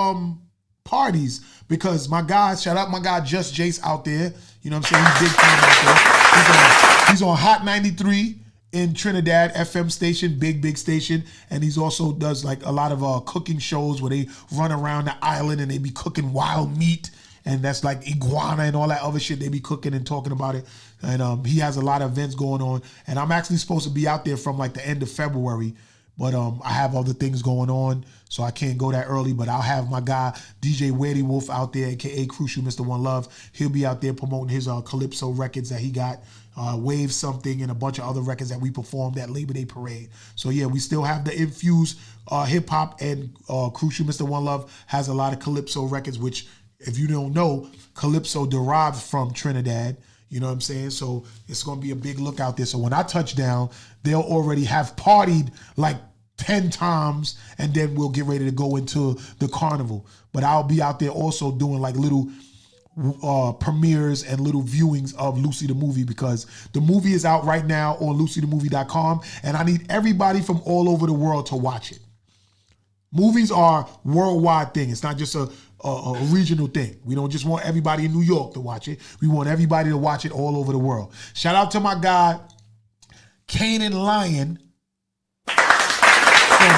parties, because my guy, shout out my guy Just Jace out there. You know what I'm saying? He's big time out there. He's on Hot 93 in Trinidad, FM station, big station. And he's also does like a lot of cooking shows where they run around the island and they be cooking wild meat and that's like iguana and all that other shit they be cooking and talking about it. And he has a lot of events going on, and I'm actually supposed to be out there from like the end of February, but I have other things going on, so I can't go that early. But I'll have my guy DJ Weirdy Wolf out there, aka Crucial Mr. One Love. He'll be out there promoting his Calypso records that he got, Wave Something, and a bunch of other records that we performed at Labor Day Parade. So yeah, we still have the infused hip hop, and Crucial Mr. One Love has a lot of Calypso records, which, if you don't know, Calypso derives from Trinidad. You know what I'm saying? So it's going to be a big look out there. So when I touch down, they'll already have partied like 10 times, and then we'll get ready to go into the carnival. But I'll be out there also doing like little premieres and little viewings of Lucy the Movie, because the movie is out right now on lucythemovie.com, and I need everybody from all over the world to watch it. Movies are a worldwide thing. It's not just a regional thing. We don't just want everybody in New York to watch it. We want everybody to watch it all over the world. Shout out to my guy, Canaan Lion from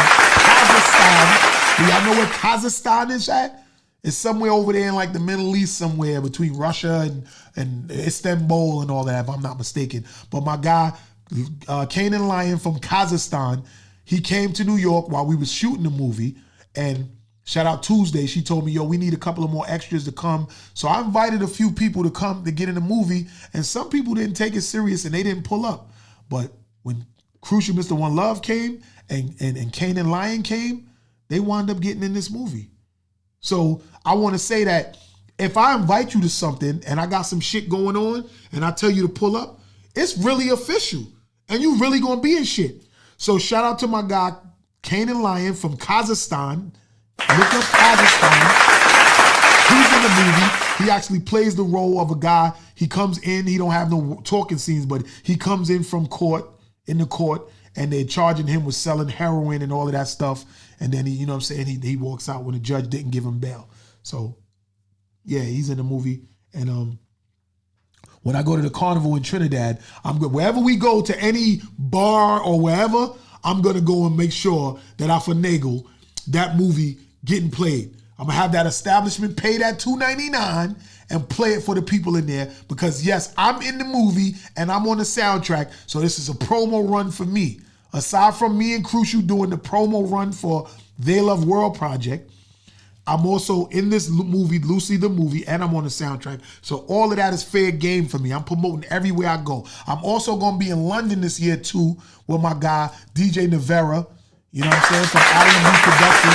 Kazakhstan. Do y'all know where Kazakhstan is at? It's somewhere over there in like the Middle East, somewhere between Russia and Istanbul and all that, if I'm not mistaken. But my guy, Canaan Lion from Kazakhstan, he came to New York while we was shooting the movie, and shout out Tuesday, she told me, yo, we need a couple of more extras to come. So I invited a few people to come to get in the movie, and some people didn't take it serious and they didn't pull up. But when Crucial Mr. One Love came and Canaan Lion came, they wound up getting in this movie. So I want to say that if I invite you to something and I got some shit going on and I tell you to pull up, it's really official and you really gonna be in shit. So shout out to my guy, Canaan Lion from Kazakhstan. Look up Kazakhstan. He's in the movie. He actually plays the role of a guy. He comes in, he don't have no talking scenes, but he comes in from in the court, and they're charging him with selling heroin and all of that stuff. And then he, you know what I'm saying, he walks out when the judge didn't give him bail. So yeah, he's in the movie. And when I go to the carnival in Trinidad, I'm good. Wherever we go, to any bar or wherever, I'm gonna go and make sure that I finagle that movie getting played. I'm gonna have that establishment pay that $2.99 and play it for the people in there, because yes, I'm in the movie and I'm on the soundtrack, so this is a promo run for me. Aside from me and Crucial doing the promo run for They Love World Project, I'm also in this movie, Lucy the Movie, and I'm on the soundtrack. So all of that is fair game for me. I'm promoting everywhere I go. I'm also gonna be in London this year too with my guy, DJ Navera, you know what I'm saying, from IMB Productions.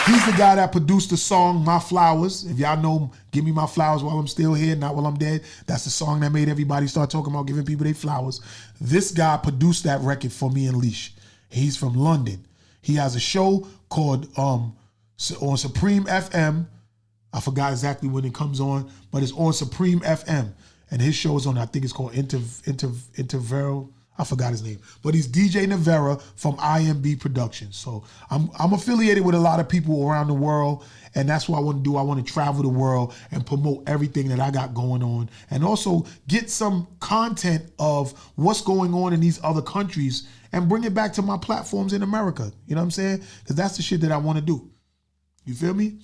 He's the guy that produced the song My Flowers. If y'all know Give Me My Flowers While I'm Still Here, Not While I'm Dead, that's the song that made everybody start talking about giving people their flowers. This guy produced that record for me and Leash. He's from London. He has a show called on Supreme FM. I forgot exactly when it comes on, but it's on Supreme FM. And his show is on, I think it's called Intervero. I forgot his name, but he's DJ Navera from IMB Productions. So I'm affiliated with a lot of people around the world, and that's what I want to do. I want to travel the world and promote everything that I got going on, and also get some content of what's going on in these other countries and bring it back to my platforms in America. You know what I'm saying? Because that's the shit that I want to do. You feel me?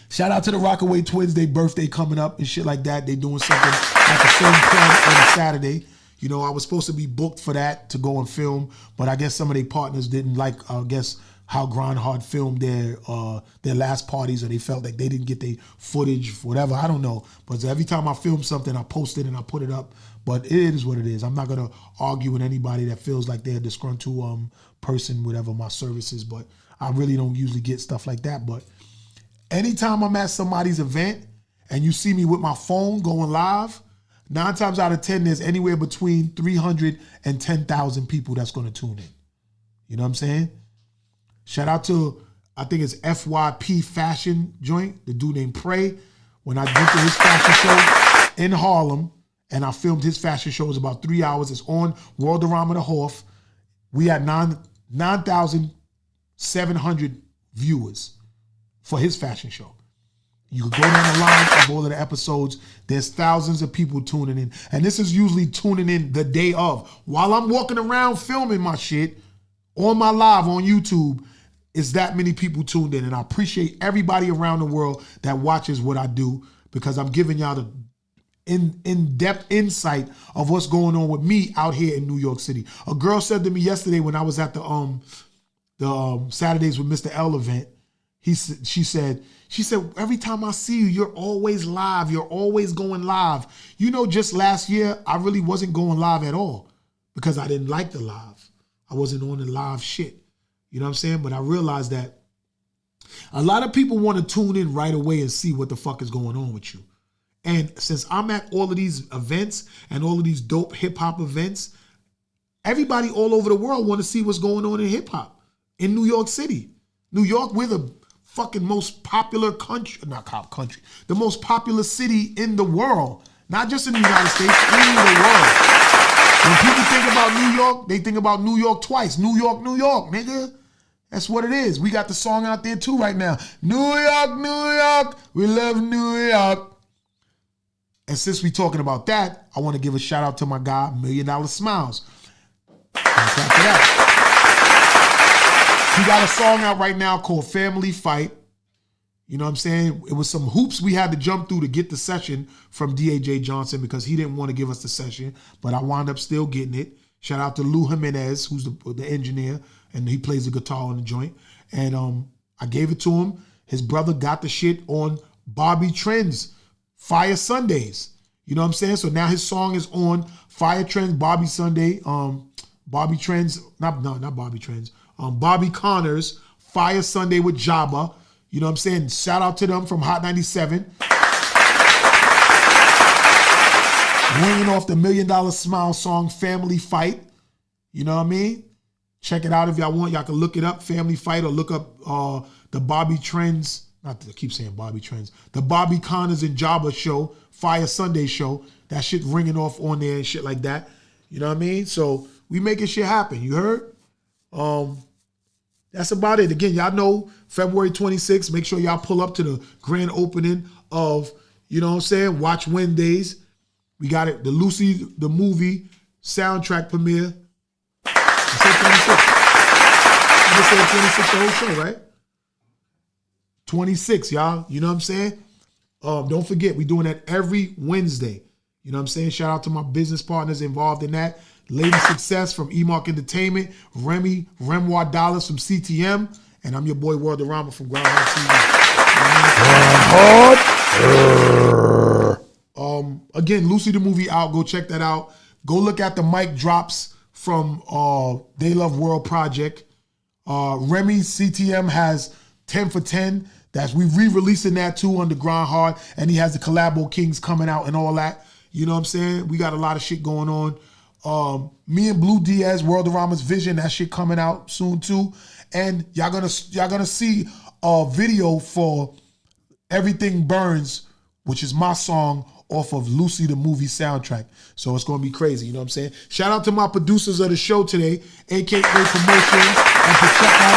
Shout out to the Rockaway Twins. Their birthday coming up and shit like that. They doing something at the same club on Saturday. You know, I was supposed to be booked for that to go and film, but I guess some of their partners didn't like, I guess, how Grindhard filmed their last parties, or they felt like they didn't get their footage, whatever. I don't know. But every time I film something, I post it and I put it up. But it is what it is. I'm not going to argue with anybody that feels like they're a disgruntled person, whatever my service is. But I really don't usually get stuff like that. But anytime I'm at somebody's event and you see me with my phone going live, 9 times out of 10, there's anywhere between 300 and 10,000 people that's going to tune in. You know what I'm saying? Shout out to, I think it's FYP Fashion Joint, the dude named Prey. When I went to his fashion show in Harlem, and I filmed his fashion show, it was about 3 hours. It's on Worldorama the Hof. We had 9,700 viewers for his fashion show. You can go down the line of all of the episodes. There's thousands of people tuning in. And this is usually tuning in the day of. While I'm walking around filming my shit on my live on YouTube, it's that many people tuned in. And I appreciate everybody around the world that watches what I do, because I'm giving y'all the in-depth insight of what's going on with me out here in New York City. A girl said to me yesterday when I was at the Saturdays with Mr. L event, she said, every time I see you, you're always live. You're always going live. You know, just last year, I really wasn't going live at all because I didn't like the live. I wasn't on the live shit. You know what I'm saying? But I realized that a lot of people want to tune in right away and see what the fuck is going on with you. And since I'm at all of these events and all of these dope hip hop events, everybody all over the world want to see what's going on in hip hop in New York City. New York, we're the fucking most popular country, the most popular city in the world, not just in the United States, in the world. When people think about New York, they think about New York twice. New York, nigga. That's what it is. We got the song out there too right now. New York, we love New York. And since we talking about that, I want to give a shout out to my guy, $1 Million Smiles. After that, he got a song out right now called Family Fight. You know what I'm saying? It was some hoops we had to jump through to get the session from D.A.J. Johnson because he didn't want to give us the session, but I wound up still getting it. Shout out to Lou Jimenez, who's the engineer, and he plays the guitar on the joint. And I gave it to him. His brother got the shit on Bobby Trends' Fire Sundays. You know what I'm saying? So now his song is on Fire Trends, Bobby Sunday, Bobby Trends, not Bobby Trends, Bobby Connor's Fire Sunday with Jabba. You know what I'm saying? Shout out to them from Hot 97. Ringing off the $1 Million Smile song, Family Fight. You know what I mean? Check it out if y'all want. Y'all can look it up, Family Fight, or look up the Bobby Trends. I keep saying Bobby Trends. The Bobby Connors and Jabba show, Fire Sunday show. That shit ringing off on there and shit like that. You know what I mean? So we making shit happen. You heard? That's about it. Again, y'all know February 26th. Make sure y'all pull up to the grand opening of, you know what I'm saying, Watch Wednesdays. We got it. The Lucy, the movie soundtrack premiere. I said 26. I said 26 the whole show, right? 26, y'all. You know what I'm saying? Don't forget, we're doing that every Wednesday. You know what I'm saying? Shout out to my business partners involved in that. Lady Success from E-Mark Entertainment, Renoir Dollars from CTM, and I'm your boy Worldorama from Grindhard TV. Again, Lucy the movie out. Go check that out. Go look at the mic drops from They Love World Project. Remy CTM has 10 for 10. We re-releasing that too under Grindhard, and he has the Collabo Kings coming out and all that. You know what I'm saying? We got a lot of shit going on. Me and Blue Diaz, Worldorama's Vision, that shit coming out soon too. And y'all gonna see a video for Everything Burns, which is my song off of Lucy the movie soundtrack. So it's gonna be crazy, you know what I'm saying? Shout out to my producers of the show today, AKA Promotions and Pacheco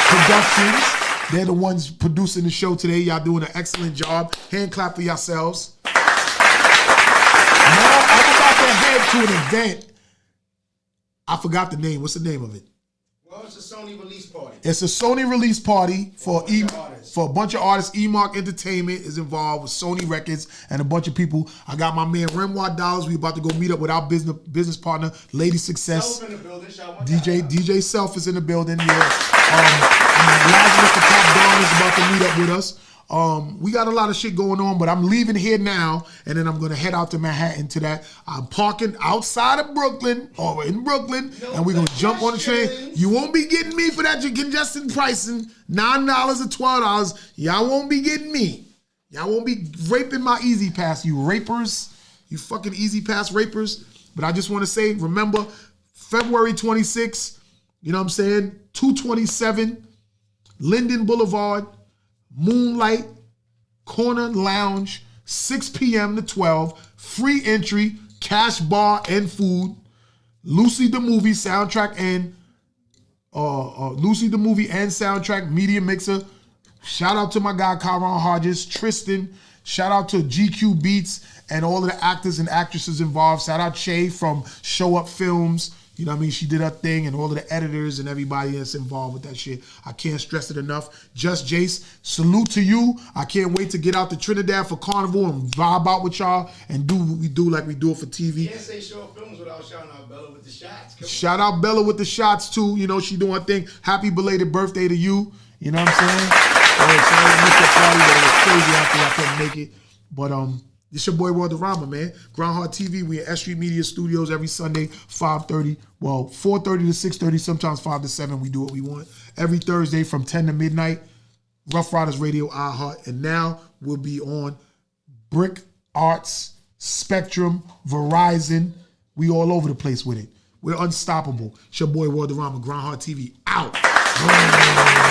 Productions. They're the ones producing the show today. Y'all doing an excellent job. Hand clap for yourselves. Now I'm about to head to an event. I forgot the name. What's the name of it? Well, it's a Sony release party. It's a Sony release party for a bunch of artists. E-Mark Entertainment is involved with Sony Records and a bunch of people. I got my man Renoir Dollars. We about to go meet up with our business partner, Lady Success. Self in the building. DJ Self is in the building. Yeah. Lazarus the Top Don is about to meet up with us. We got a lot of shit going on, but I'm leaving here now, and then I'm going to head out to Manhattan to that. I'm parking outside of Brooklyn, or in Brooklyn, and we're going to jump on the train. You won't be getting me for that congestion pricing, $9 or $12. Y'all won't be getting me. Y'all won't be raping my Easy Pass, you rapers. You fucking Easy Pass rapers. But I just want to say, remember, February 26th, you know what I'm saying, 227 Linden Boulevard, Moonlight Corner Lounge, 6 p.m. to 12, free entry, cash bar and food. Lucy the movie soundtrack and Lucy the movie and soundtrack media mixer. Shout out to my guy Kyron Hodges, Tristan. Shout out to GQ Beats and all of the actors and actresses involved. Shout out Shay from Show Up Films. You know what I mean? She did her thing, and all of the editors and everybody that's involved with that shit. I can't stress it enough. Just Jace, salute to you. I can't wait to get out to Trinidad for Carnival and vibe out with y'all and do what we do like we do it for TV. You can't say short films without shouting out Bella with the shots. Shout out Bella with the shots too. You know, she doing her thing. Happy belated birthday to you. You know what I'm saying? Sorry I missed that party, but it was crazy out there. I couldn't make it. But it's your boy Walderrama, man. Grindhard TV. We at S.STREET Media Studios every Sunday, 5:30. Well, 4:30 to 6:30. Sometimes 5 to 7. We do what we want. Every Thursday from 10 to midnight. Rough Riders Radio, iHeart. And now we'll be on Brick Arts, Spectrum, Verizon. We all over the place with it. We're unstoppable. It's your boy Walderrama. Grindhard TV out. Grindhard.